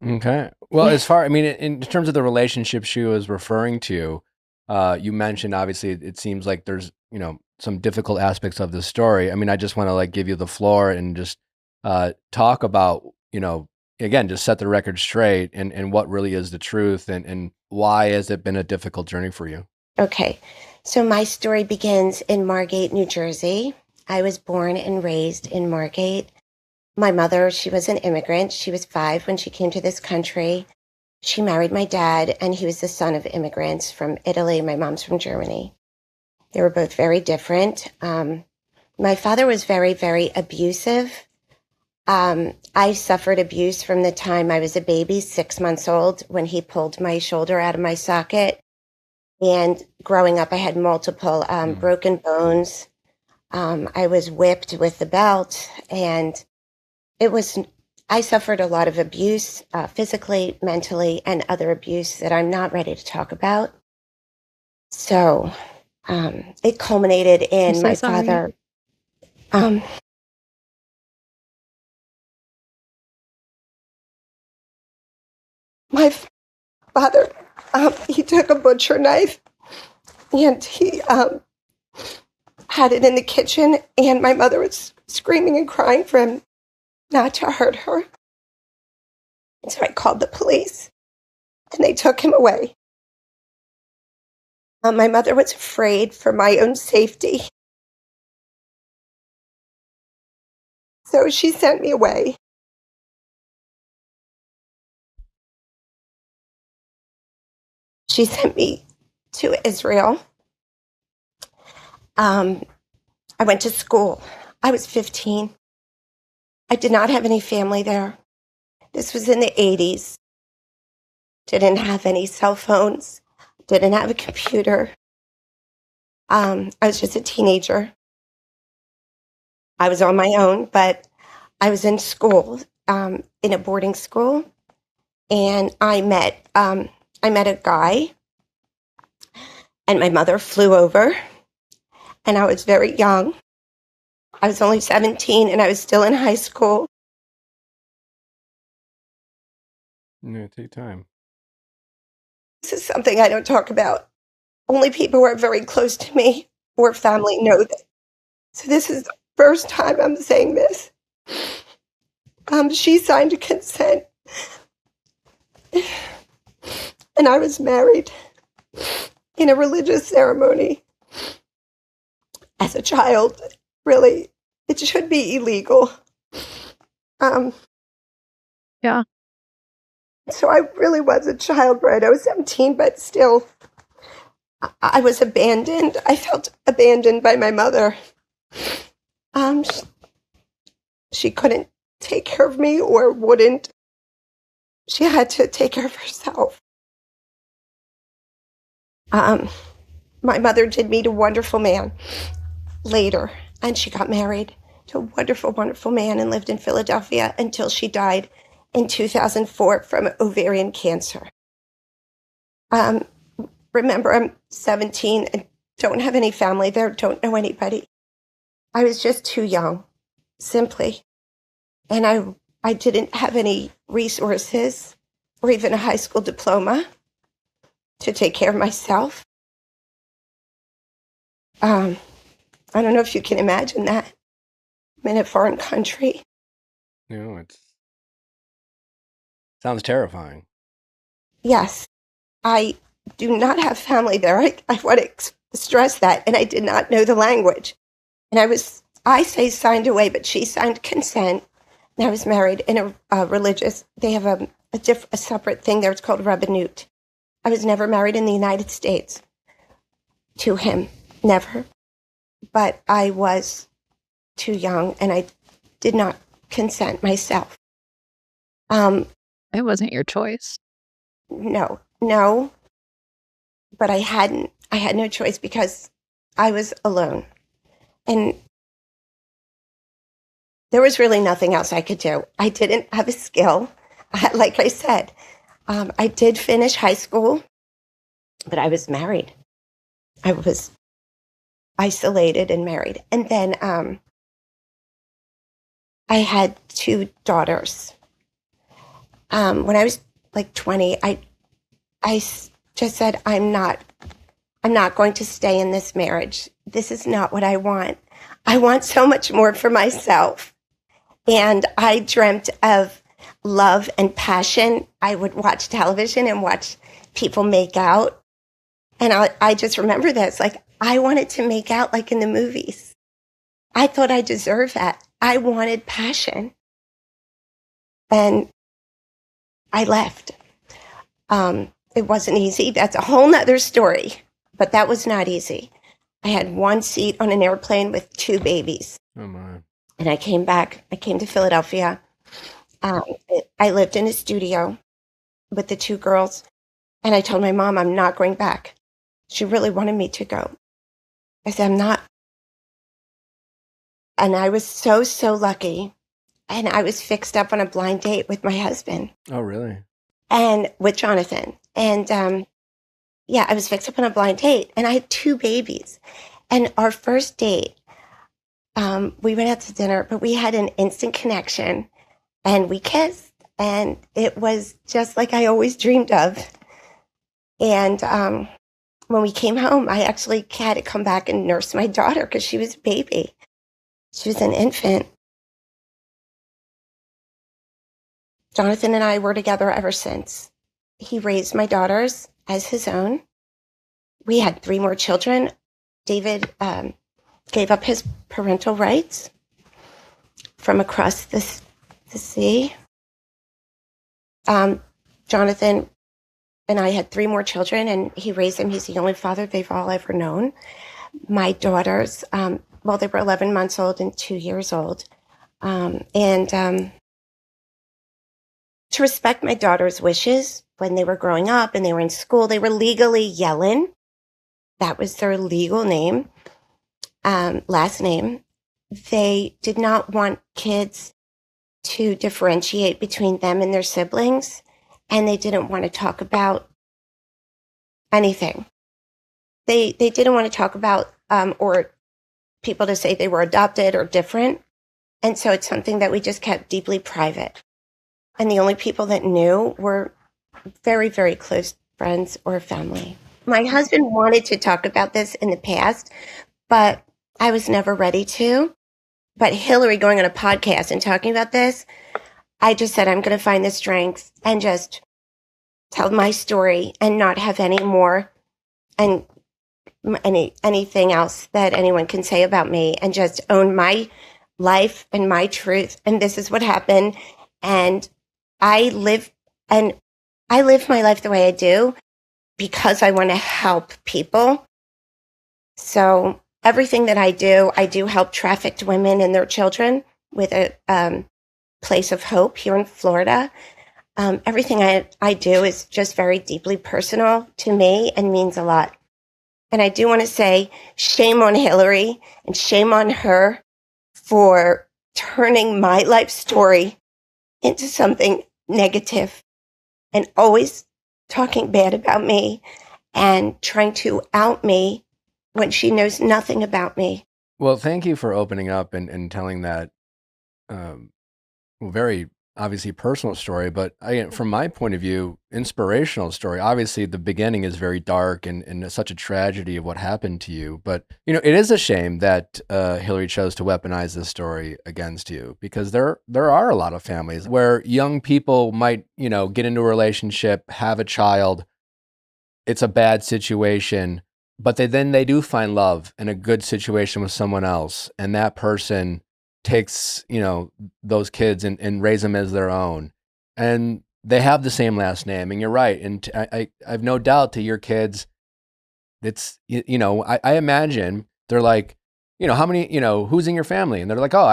Okay. Well, in terms of the relationship she was referring to, you mentioned, obviously, it seems like there's, some difficult aspects of the story. I mean, I just want to give you the floor and just talk about, again, just set the record straight and what really is the truth and why has it been a difficult journey for you? Okay. So my story begins in Margate, New Jersey. I was born and raised in Margate. My mother, she was an immigrant. She was 5 when she came to this country. She married my dad, and he was the son of immigrants from Italy. My mom's from Germany. They were both very different. My father was very, very abusive. I suffered abuse from the time I was a baby, 6 months old, when he pulled my shoulder out of my socket. And growing up, I had multiple broken bones. I was whipped with the belt, and I suffered a lot of abuse, physically, mentally, and other abuse that I'm not ready to talk about. So it culminated in my father. My father, he took a butcher knife and he had it in the kitchen, and my mother was screaming and crying for him not to hurt her. And so I called the police, and they took him away. My mother was afraid for my own safety, so she sent me away. She sent me to Israel. I went to school. I was 15. I did not have any family there. This was in the 80s. Didn't have any cell phones. Didn't have a computer. I was just a teenager. I was on my own, but I was in school, in a boarding school, and I met a guy, and my mother flew over, and I was very young. I was only 17, and I was still in high school. Take time. This is something I don't talk about. Only people who are very close to me or family know that. So this is the first time I'm saying this. She signed a consent, and I was married in a religious ceremony as a child. Really, it should be illegal. Yeah. So I really was a child bride. I was 17, but still, I was abandoned. I felt abandoned by my mother. She couldn't take care of me, or wouldn't. She had to take care of herself. My mother did meet a wonderful man later, and she got married to a wonderful, wonderful man and lived in Philadelphia until she died in 2004 from ovarian cancer. Remember, I'm 17 and don't have any family there, don't know anybody. I was just too young, simply. And I didn't have any resources or even a high school diploma to take care of myself. I don't know if you can imagine that. I'm in a foreign country. It sounds terrifying. Yes, I do not have family there. I want to stress that. And I did not know the language. And I say signed away, but she signed consent. And I was married in a religious, they have a separate thing there. It's called Rabbanut. I was never married in the United States to him, never. But I was too young and I did not consent myself. It wasn't your choice. No. But I had no choice because I was alone. And there was really nothing else I could do. I didn't have a skill. Like I said, I did finish high school, but I was married. I was isolated and married. And then I had 2 daughters. When I was like 20, I just said, I'm not going to stay in this marriage. This is not what I want. I want so much more for myself. And I dreamt of love and passion. I would watch television and watch people make out. And I just remember this, like, I wanted to make out like in the movies. I thought I deserved that. I wanted passion. And I left. It wasn't easy. That's a whole nother story, but that was not easy. I had 1 seat on an airplane with 2 babies. Oh my. And I came back. I came to Philadelphia. I lived in a studio with the 2 girls. And I told my mom, I'm not going back. She really wanted me to go. I said, I'm not. And I was so lucky. And I was fixed up on a blind date with my husband. Oh, really? And with Jonathan. And I was fixed up on a blind date. And I had 2 babies. And our first date, we went out to dinner, but we had an instant connection. And we kissed. And it was just like I always dreamed of. And when we came home, I actually had to come back and nurse my daughter because she was a baby. She was an infant. Jonathan and I were together ever since. He raised my daughters as his own. We had 3 more children. David gave up his parental rights from across the sea. Jonathan and I had 3 more children, and he raised them. He's the only father they've all ever known. My daughters, they were 11 months old and 2 years old. To respect my daughter's wishes when they were growing up and they were in school, they were legally Yellin. That was their legal name, last name. They did not want kids to differentiate between them and their siblings, and they didn't want to talk about anything. They didn't want to talk about or people to say they were adopted or different. And so it's something that we just kept deeply private. And the only people that knew were very, very close friends or family. My husband wanted to talk about this in the past, but I was never ready to. But Hillary going on a podcast and talking about this, I just said, I'm going to find the strength and just tell my story and not have any more and anything else that anyone can say about me, and just own my life and my truth. And this is what happened. And I live my life the way I do because I want to help people. So everything that I do help trafficked women and their children with a place of hope here in Florida. Everything I do is just very deeply personal to me and means a lot. And I do want to say shame on Hillary and shame on her for turning my life story into something negative and always talking bad about me and trying to out me when she knows nothing about me. Well, thank you for opening up and telling that very obviously personal story, but from my point of view, inspirational story. Obviously, the beginning is very dark and such a tragedy of what happened to you. But it is a shame that Hillary chose to weaponize this story against you, because there are a lot of families where young people might get into a relationship, have a child. It's a bad situation, but they do find love in a good situation with someone else, and that person takes those kids and raise them as their own, and they have the same last name. And you're right, and I have no doubt to your kids, it's I imagine they're like, how many, who's in your family, and they're like, oh,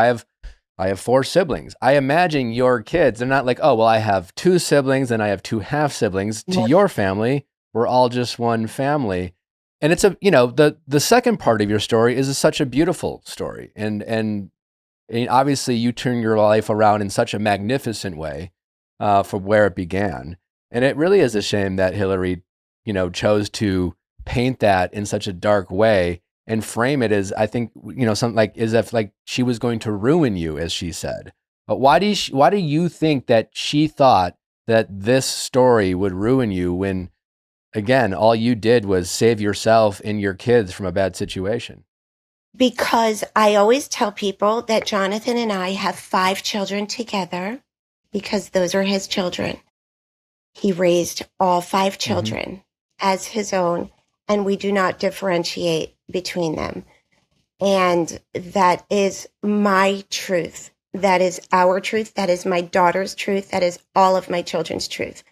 I have 4 siblings. I imagine your kids, they're not like, oh, well, I have 2 siblings and I have 2 half siblings. To your family, we're all just one family. And it's the second part of your story is such a beautiful story, and obviously you turn your life around in such a magnificent way from where it began. And it really is a shame that Hillary, chose to paint that in such a dark way and frame it as, I think, something like as if like she was going to ruin you, as she said. But why do you think that she thought that this story would ruin you when, again, all you did was save yourself and your kids from a bad situation? Because I always tell people that Jonathan and I have 5 children together, because those are his children. He raised all 5 children as his own, and we do not differentiate between them. And that is my truth. That is our truth. That is my daughter's truth. That is all of my children's truth.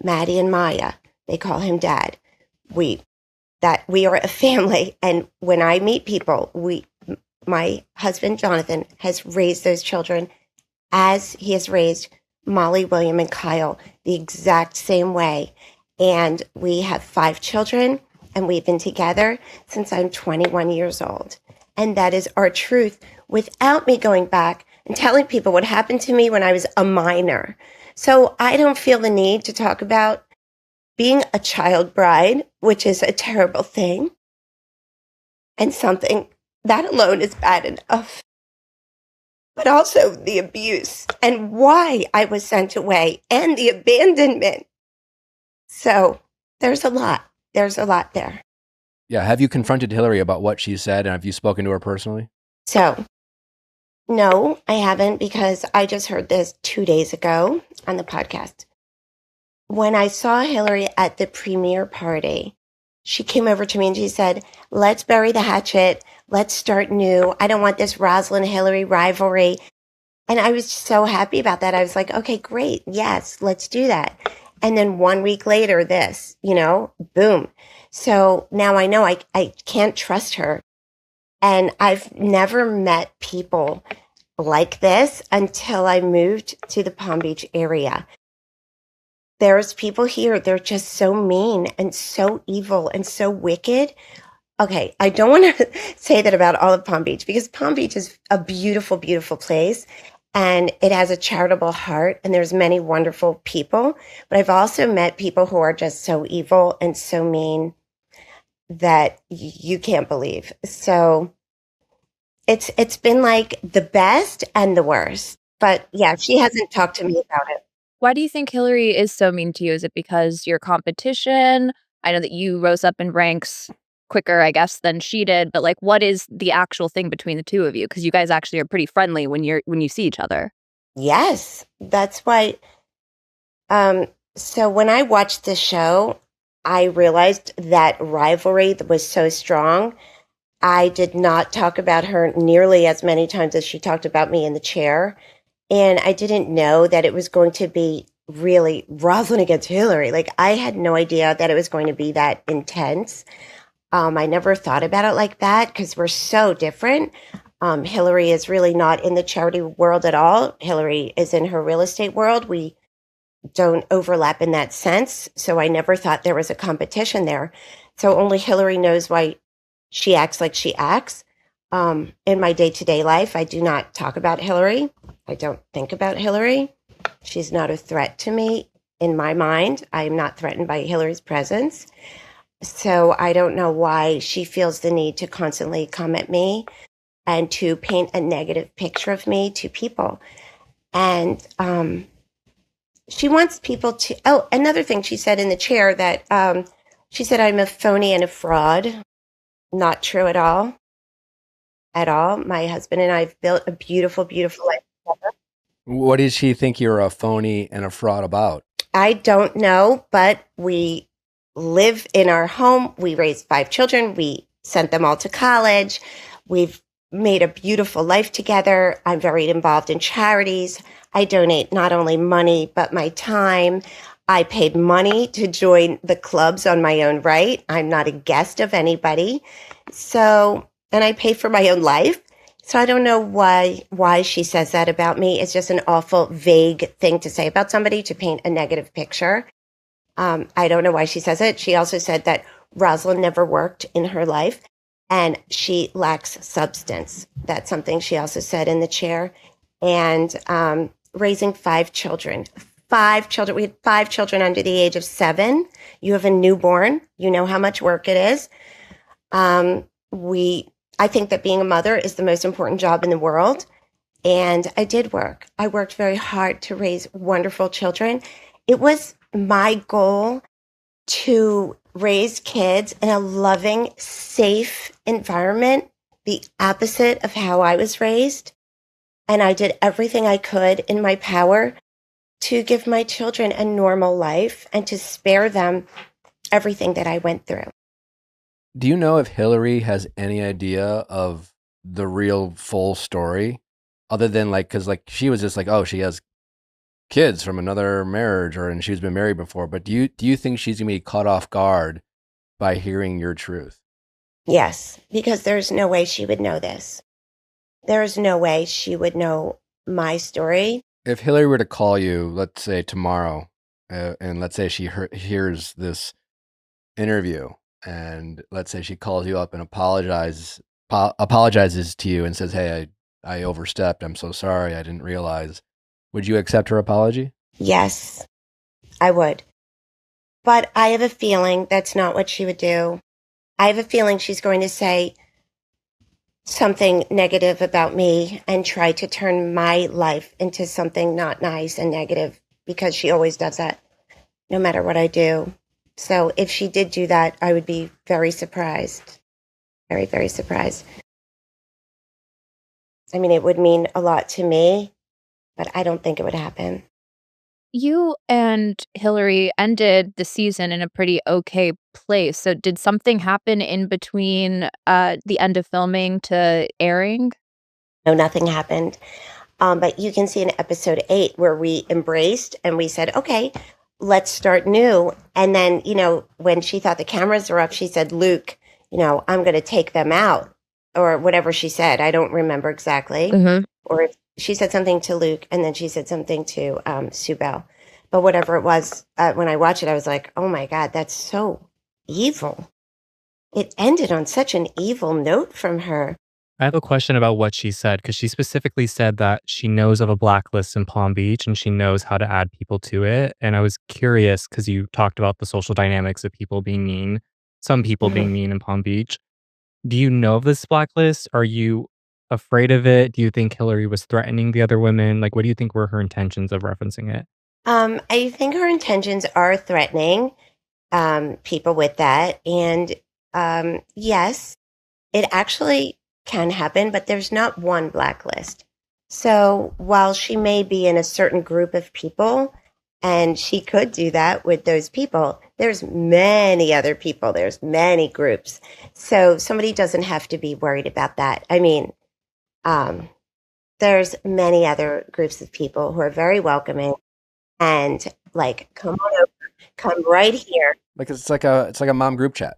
Maddie and Maya, they call him Dad. We are a family. And when I meet people, my husband, Jonathan, has raised those children as he has raised Molly, William, and Kyle the exact same way. And we have 5 children, and we've been together since I'm 21 years old. And that is our truth, without me going back and telling people what happened to me when I was a minor. So I don't feel the need to talk about being a child bride, which is a terrible thing, and something that alone is bad enough. But also the abuse and why I was sent away and the abandonment. So there's a lot. There's a lot there. Yeah. Have you confronted Hillary about what she said, and have you spoken to her personally? So, no, I haven't, because I just heard this 2 days ago on the podcast. When I saw Hillary at the premiere party, she came over to me and she said, let's bury the hatchet. Let's start new. I don't want this Rosalyn Hillary rivalry. And I was so happy about that. I was like, okay, great. Yes, let's do that. And then 1 week later, this, boom. So now I know I can't trust her. And I've never met people like this until I moved to the Palm Beach area. There's people here, they're just so mean and so evil and so wicked. Okay, I don't want to say that about all of Palm Beach, because Palm Beach is a beautiful, beautiful place, and it has a charitable heart, and there's many wonderful people. But I've also met people who are just so evil and so mean that you can't believe. So it's been like the best and the worst. But yeah, she hasn't talked to me about it. Why do you think Hillary is so mean to you? Is it because you're competition? I know that you rose up in ranks quicker, I guess, than she did, but like, what is the actual thing between the two of you? Because you guys actually are pretty friendly when you see each other. Yes, that's why. So when I watched the show, I realized that rivalry was so strong. I did not talk about her nearly as many times as she talked about me in the chair. And I didn't know that it was going to be really Rosalyn against Hillary. Like, I had no idea that it was going to be that intense. I never thought about it like that, because we're so different. Hillary is really not in the charity world at all. Hillary is in her real estate world. We don't overlap in that sense. So I never thought there was a competition there. So only Hillary knows why she acts like she acts. In my day-to-day life, I do not talk about Hillary. I don't think about Hillary. She's not a threat to me in my mind. I am not threatened by Hillary's presence. So I don't know why she feels the need to constantly come at me. and to paint a negative picture of me to people. And she wants people to, oh, another thing she said in the chair that she said I'm a phony and a fraud. Not true at all. At all. My husband and I have built a beautiful, beautiful life together. What did she think you're a phony and a fraud about? I don't know, but we live in our home. We raised 5 children. We sent them all to college. We've made a beautiful life together. I'm very involved in charities. I donate not only money, but my time. I paid money to join the clubs on my own right. I'm not a guest of anybody. So, and I pay for my own life. So I don't know why she says that about me. It's just an awful vague thing to say about somebody, to paint a negative picture. I don't know why she says it. She also said that Rosalyn never worked in her life and she lacks substance. That's something she also said in the chair. And raising 5 children. 5 children. We had 5 children under the age of 7. You have a newborn. You know how much work it is. I think that being a mother is the most important job in the world. And I did work. I worked very hard to raise wonderful children. It was my goal to raise kids in a loving, safe environment, the opposite of how I was raised. And I did everything I could in my power to give my children a normal life and to spare them everything that I went through. Do you know if Hillary has any idea of the real full story, other than because she was just oh, she has kids from another marriage, and she's been married before, but do you think she's gonna be caught off guard by hearing your truth? Yes, because there's no way she would know this. There's no way she would know my story. If Hillary were to call you, let's say tomorrow, and let's say she hears this interview, and let's say she calls you up and apologizes to you and says, "Hey, I overstepped. I'm so sorry. I didn't realize." Would you accept her apology? Yes, I would. But I have a feeling that's not what she would do. I have a feeling she's going to say something negative about me and try to turn my life into something not nice and negative, because she always does that, no matter what I do. So if she did do that, I would be very surprised. Very, very surprised. I mean, it would mean a lot to me, but I don't think it would happen. You and Hillary ended the season in a pretty okay place. So did something happen in between the end of filming to airing? No, nothing happened. But you can see in episode 8 where we embraced and we said, okay, let's start new. And then, when she thought the cameras were up, she said, Luke, I'm going to take them out, or whatever she said. I don't remember exactly. Mm-hmm. Or she said something to Luke, and then she said something to Sue Bell. But whatever it was, when I watched it, I was like, oh my God, that's so evil. It ended on such an evil note from her. I have a question about what she said, because she specifically said that she knows of a blacklist in Palm Beach and she knows how to add people to it. And I was curious, because you talked about the social dynamics of people being mean, some people being mean in Palm Beach. Do you know of this blacklist? Are you afraid of it? Do you think Hillary was threatening the other women? What do you think were her intentions of referencing it? I think her intentions are threatening people with that. And yes, it actually can happen, but there's not one blacklist. So while she may be in a certain group of people, and she could do that with those people, there's many other people, there's many groups. So somebody doesn't have to be worried about that. I mean, there's many other groups of people who are very welcoming and come on over, come right here. It's like a mom group chat.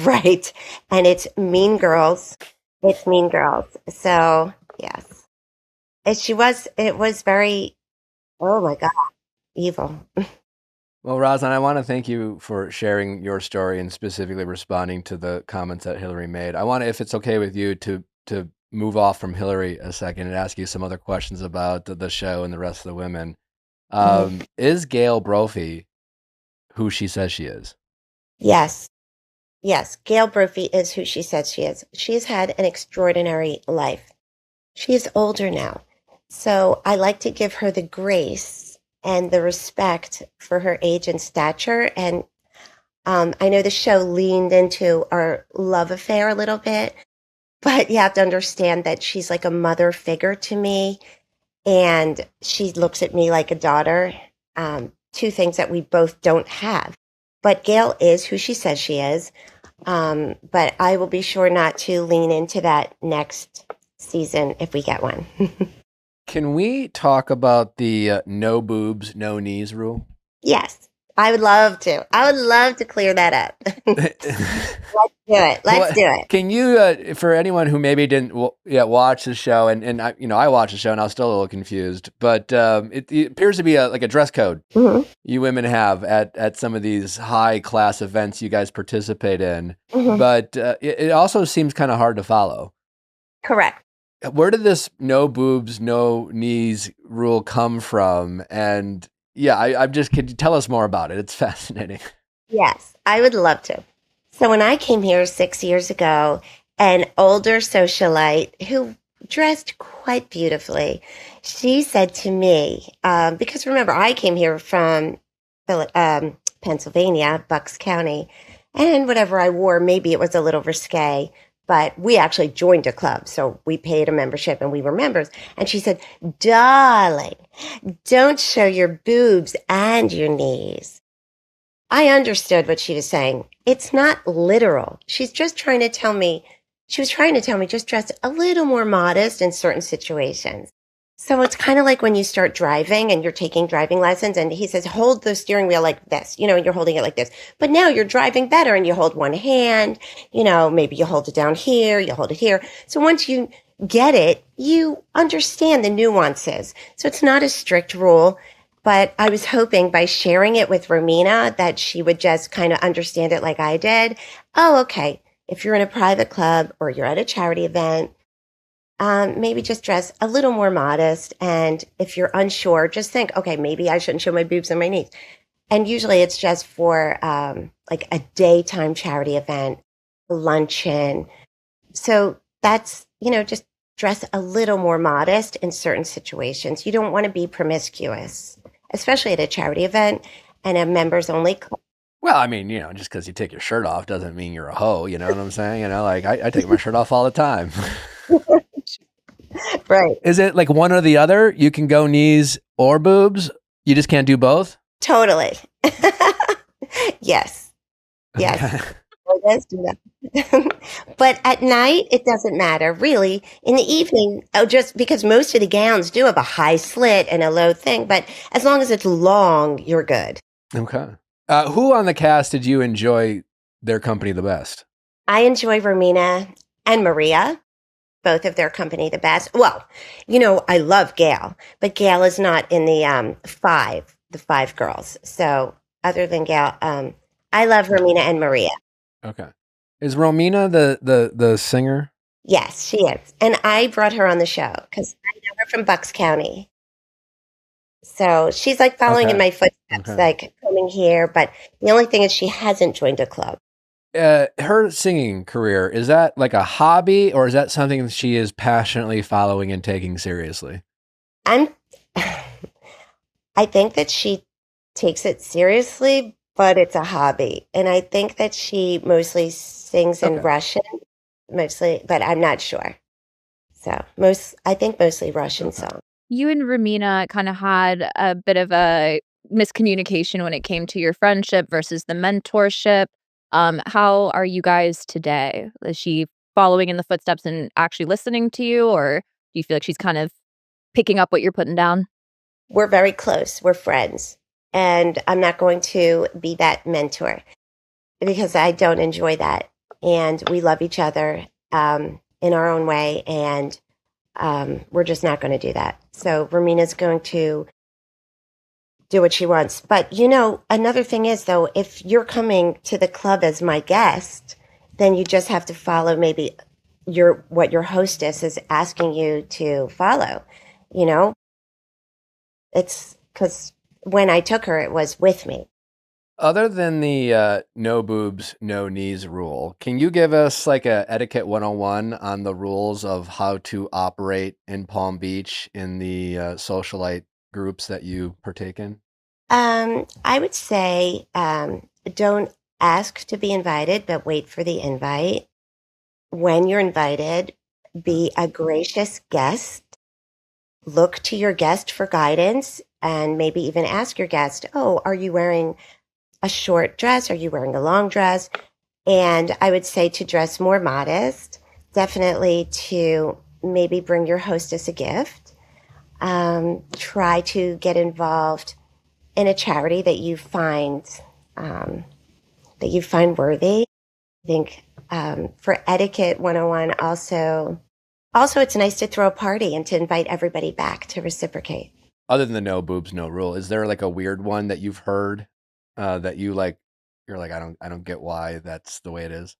Right. And it's mean girls. It's mean girls. So yes. It was very, oh my God, evil. Well, Rosalyn, I want to thank you for sharing your story and specifically responding to the comments that Hillary made. I want to, if it's okay with you, to move off from Hillary a second and ask you some other questions about the show and the rest of the women. Is Gail Brophy who she says she is? Yes. Yes, Gail Brophy is who she says she is. She has had an extraordinary life. She is older now. So I like to give her the grace and the respect for her age and stature. And I know the show leaned into our love affair a little bit, but you have to understand that she's like a mother figure to me. And she looks at me like a daughter. Two things that we both don't have. But Gail is who she says she is. But I will be sure not to lean into that next season if we get one. Can we talk about the no boobs, no knees rule? Yes, I would love to. I would love to clear that up. Let's do it. Let's do it. Can you, for anyone who maybe didn't watch the show, and I watched the show and I was still a little confused, but it appears to be like a dress code you women have at some of these high class events you guys participate in, but it also seems kind of hard to follow. Correct. Where did this no boobs, no knees rule come from? And could you tell us more about it? It's fascinating. Yes, I would love to. So when I came here 6 years ago, an older socialite who dressed quite beautifully, she said to me, because remember, I came here from Pennsylvania, Bucks County, and whatever I wore, maybe it was a little risque, but we actually joined a club. So we paid a membership and we were members. And she said, darling, don't show your boobs and your knees. I understood what she was saying. It's not literal. She's just trying to tell me, just dress a little more modest in certain situations. So it's kind of like when you start driving and you're taking driving lessons and he says, hold the steering wheel like this, you're holding it like this. But now you're driving better and you hold one hand, maybe you hold it down here, you hold it here. So once you get it, you understand the nuances. So it's not a strict rule, but I was hoping by sharing it with Romina that she would just kind of understand it like I did. Oh, okay. If you're in a private club or you're at a charity event, maybe just dress a little more modest. And if you're unsure, just think, okay, maybe I shouldn't show my boobs and my knees. And usually it's just for like a daytime charity event, a luncheon. So that's, just dress a little more modest in certain situations. You don't want to be promiscuous, especially at a charity event and a members only club. Well, I mean, just because you take your shirt off doesn't mean you're a hoe. You know what I'm saying? Like I take my shirt off all the time. Right. Is it like one or the other? You can go knees or boobs? You just can't do both? Totally. Yes. Let's do that. But at night, it doesn't matter, really. In the evening, just because most of the gowns do have a high slit and a low thing, but as long as it's long, you're good. Okay. Who on the cast did you enjoy their company the best? I enjoy Romina and Maria. Both of their company the best. Well, I love Gail, but Gail is not in the five girls. So other than Gail, I love Romina and Maria. Okay. Is Romina the singer? Yes, she is. And I brought her on the show because I know her from Bucks County. So she's like following in my footsteps, like coming here. But the only thing is she hasn't joined a club. Her singing career, is that like a hobby or is that something that she is passionately following and taking seriously? I think that she takes it seriously, but it's a hobby. And I think that she mostly sings in Russian, but I'm not sure. So I think mostly Russian songs. You and Romina kind of had a bit of a miscommunication when it came to your friendship versus the mentorship. How are you guys today? Is she following in the footsteps and actually listening to you, or do you feel like she's kind of picking up what you're putting down? We're very close. We're friends. And I'm not going to be that mentor because I don't enjoy that. And we love each other in our own way. And we're just not going to do that. So Romina's going to do what she wants. But, another thing is, though, if you're coming to the club as my guest, then you just have to follow maybe what your hostess is asking you to follow, It's because when I took her, it was with me. Other than the no boobs, no knees rule, can you give us like a etiquette 101 on the rules of how to operate in Palm Beach in the socialite groups that you partake in? I would say don't ask to be invited, but wait for the invite. When you're invited, be a gracious guest. Look to your guest for guidance and maybe even ask your guest, oh, are you wearing a short dress? Are you wearing a long dress? And I would say to dress more modest, definitely to maybe bring your hostess a gift. Try to get involved in a charity that you find worthy. I think for etiquette 101 also it's nice to throw a party and to invite everybody back to reciprocate. Other than the no boobs, no rule, is there like a weird one that you've heard that you're like, I don't get why that's the way it is?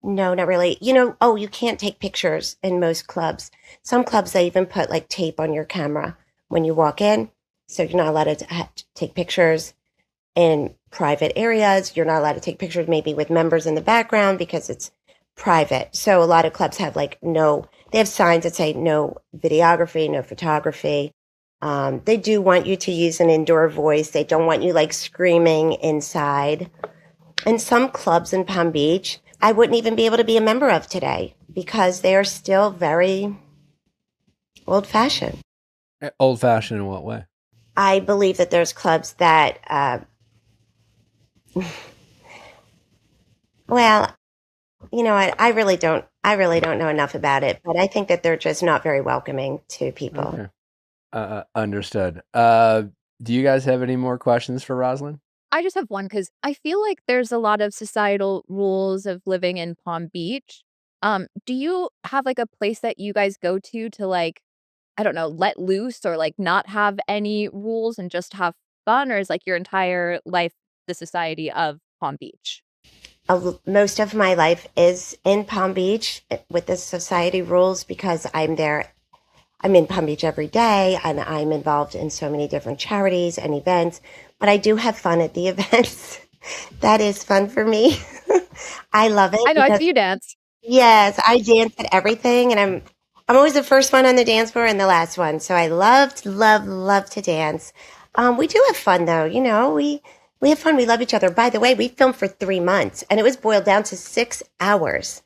No, not really. You can't take pictures in most clubs. Some clubs, they even put like tape on your camera when you walk in. So you're not allowed to take pictures in private areas. You're not allowed to take pictures maybe with members in the background because it's private. So a lot of clubs have they have signs that say no videography, no photography. They do want you to use an indoor voice. They don't want you like screaming inside. And some clubs in Palm Beach, I wouldn't even be able to be a member of today because they are still very old-fashioned. Old-fashioned in what way? I believe that there's clubs that, well, you know what? I really don't know enough about it, but I think that they're just not very welcoming to people. Okay. Understood. Do you guys have any more questions for Rosalyn? I just have one because I feel like there's a lot of societal rules of living in Palm Beach. Do you have like a place that you guys go to like, I don't know, let loose or like not have any rules and just have fun? Or is like your entire life the society of Palm Beach? Most of my life is in Palm Beach with the society rules because I'm there. I'm in Palm Beach every day and I'm involved in so many different charities and events, but I do have fun at the events. That is fun for me. I love it. I know, I see you dance. Yes, I dance at everything and I'm always the first one on the dance floor and the last one. So I love to dance. We do have fun though. We have fun. We love each other. By the way, we filmed for 3 months and it was boiled down to 6 hours.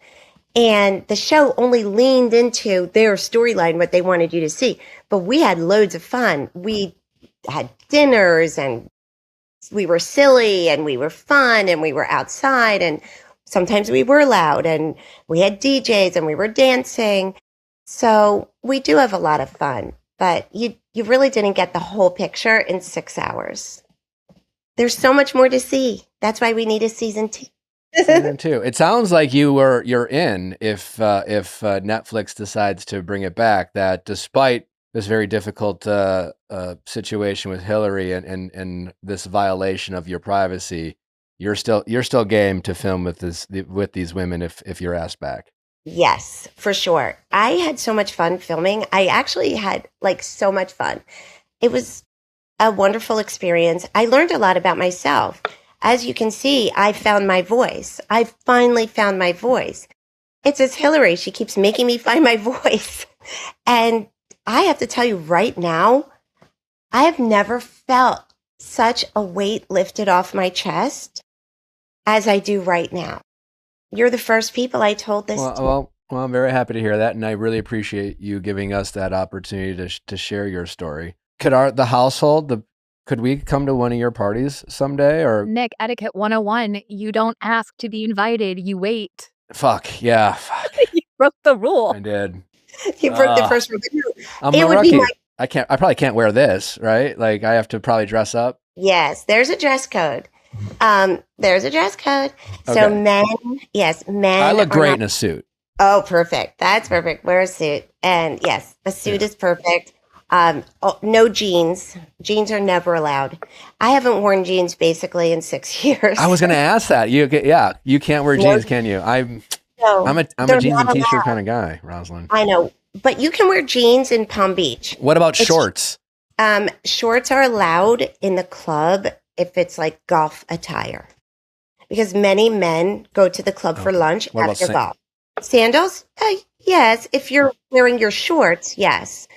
And the show only leaned into their storyline, what they wanted you to see. But we had loads of fun. We had dinners and we were silly and we were fun and we were outside and sometimes we were loud and we had DJs and we were dancing. So we do have a lot of fun, but you really didn't get the whole picture in 6 hours. There's so much more to see. That's why we need a season 2. Season 2. It sounds like you're in if Netflix decides to bring it back. That despite this very difficult situation with Hillary and this violation of your privacy, you're still game to film with these women if you're asked back. Yes, for sure. I had so much fun filming. I actually had so much fun. It was a wonderful experience. I learned a lot about myself. As you can see, I found my voice. I finally found my voice. It's as Hillary. She keeps making me find my voice. And I have to tell you right now, I have never felt such a weight lifted off my chest as I do right now. You're the first people I told this to. Well, I'm very happy to hear that. And I really appreciate you giving us that opportunity to share your story. Could we come to one of your parties someday? Or Nick, etiquette 101, you don't ask to be invited, you wait. Fuck, yeah. Fuck. You broke the rule. I did. You broke the first rule. I'm a rookie. I probably can't wear this, right? Like I have to probably dress up. Yes, there's a dress code. There's a dress code. Okay. So men. I look great in a suit. Oh, perfect. That's perfect. Wear a suit. And yes, a suit is perfect. No jeans. Jeans are never allowed. I haven't worn jeans basically in 6 years. I was going to ask that. You can't wear jeans, can you? I'm a jeans and t-shirt kind of guy, Rosalyn. I know, but you can wear jeans in Palm Beach. What about shorts? Shorts are allowed in the club if it's like golf attire. Because many men go to the club for lunch after golf. Sandals? Yes. If you're wearing your shorts, yes.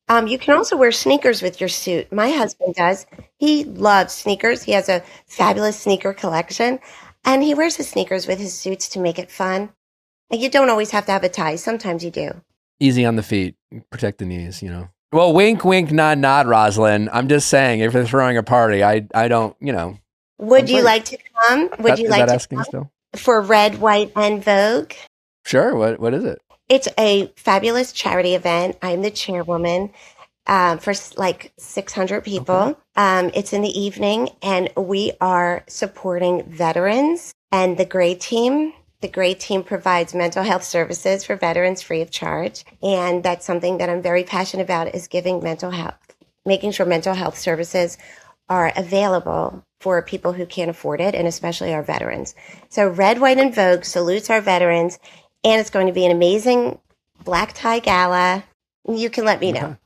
You can also wear sneakers with your suit. My husband does. He loves sneakers. He has a fabulous sneaker collection. And he wears his sneakers with his suits to make it fun. And you don't always have to have a tie. Sometimes you do. Easy on the feet. Protect the knees, you know. Well, wink, wink, nod, nod, Rosalyn. I'm just saying, if they're throwing a party, I don't, you know. Would you like to come? Would you like to asking come still? For Red, White, and Vogue? Sure. What is it? It's a fabulous charity event. I'm the chairwoman for like 600 people. Okay. It's in the evening, and we are supporting veterans and the Gray Team. The Gray Team provides mental health services for veterans free of charge. And that's something that I'm very passionate about, is giving mental health, making sure mental health services are available for people who can't afford it, and especially our veterans. So Red, White, and Vogue salutes our veterans, and it's going to be an amazing black tie gala. You can let me know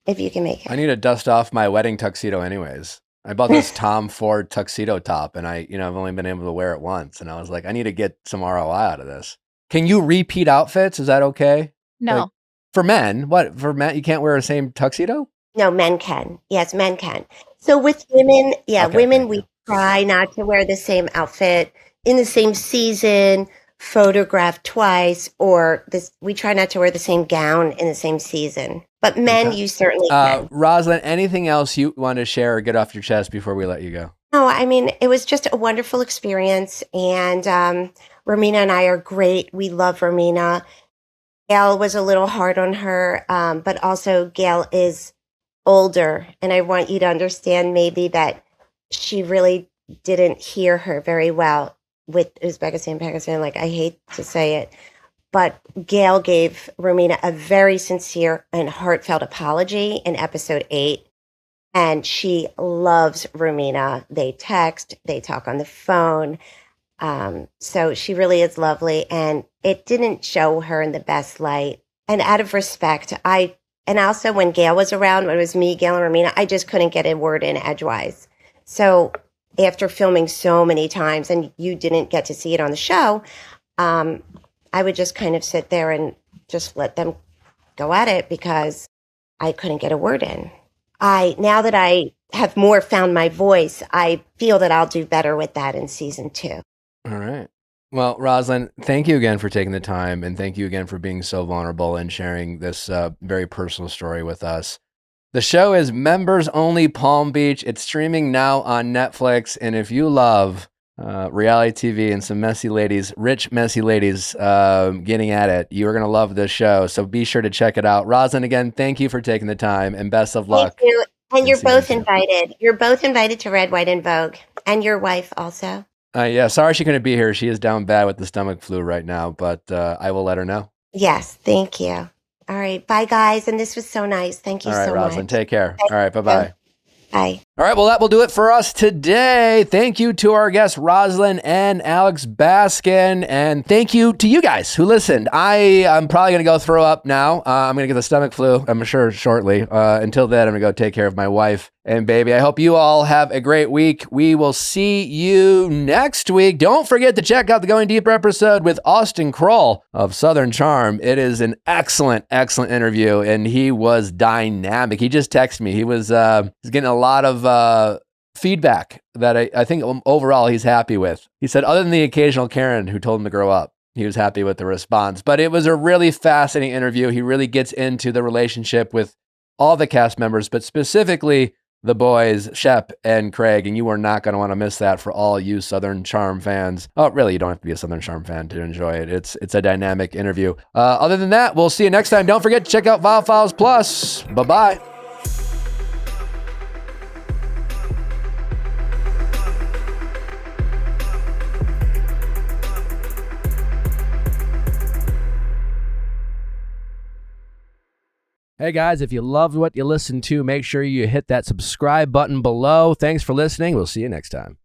if you can make it. I need to dust off my wedding tuxedo anyways. I bought this Tom Ford tuxedo top, and I've only been able to wear it once. And I was like, I need to get some ROI out of this. Can you repeat outfits? Is that okay? No. Like, for men? What? For men, you can't wear the same tuxedo? No, men can. Yes, men can. So with women, women, we try not to wear the same outfit in the same season, photographed twice, or we try not to wear the same gown in the same season. But men, you certainly can. Rosalyn, anything else you want to share or get off your chest before we let you go? No, I mean, it was just a wonderful experience. And Romina and I are great. We love Romina. Gail was a little hard on her, but also Gail is older. And I want you to understand maybe that she really didn't hear her very well with Uzbekistan, Pakistan. Like, I hate to say it. But Gail gave Romina a very sincere and heartfelt apology in episode 8. And she loves Romina. They text, they talk on the phone. So she really is lovely. And it didn't show her in the best light. And out of respect, and also when Gail was around, when it was me, Gail, and Romina, I just couldn't get a word in edgewise. So after filming so many times, and you didn't get to see it on the show, I would just kind of sit there and just let them go at it because I couldn't get a word in. Now that I have more found my voice, I feel that I'll do better with that in season 2. All right. Well, Rosalyn, thank you again for taking the time, and thank you again for being so vulnerable and sharing this very personal story with us. The show is Members Only Palm Beach. It's streaming now on Netflix, and if you love reality TV and some messy ladies, rich messy ladies getting at it, you're going to love this show. So be sure to check it out. Rosalyn, again, thank you for taking the time, and best of luck. Thank you. And you're both invited. You're both invited to Red, White, and Vogue. And your wife also. Yeah, sorry she couldn't be here. She is down bad with the stomach flu right now, but I will let her know. Yes, thank you. All right, bye guys. And this was so nice. Thank you so much. All right, Rosalyn, take care. All right, bye-bye. Bye. All right, well, that will do it for us today. Thank you to our guests, Rosalyn and Alex Baskin. And thank you to you guys who listened. I'm probably going to go throw up now. I'm going to get the stomach flu, I'm sure, shortly. Until then, I'm going to go take care of my wife and baby. I hope you all have a great week. We will see you next week. Don't forget to check out the Going Deeper episode with Austin Kroll of Southern Charm. It is an excellent, excellent interview, and he was dynamic. He just texted me. He was getting a lot of feedback that I think overall he's happy with. He said, other than the occasional Karen who told him to grow up, he was happy with the response. But it was a really fascinating interview. He really gets into the relationship with all the cast members, but specifically the boys, Shep and Craig, and you are not going to want to miss that for all you Southern Charm fans. Oh, really, you don't have to be a Southern Charm fan to enjoy it. It's a dynamic interview. Other than that, we'll see you next time. Don't forget to check out Viall Files Plus. Bye-bye. Hey guys, if you loved what you listened to, make sure you hit that subscribe button below. Thanks for listening. We'll see you next time.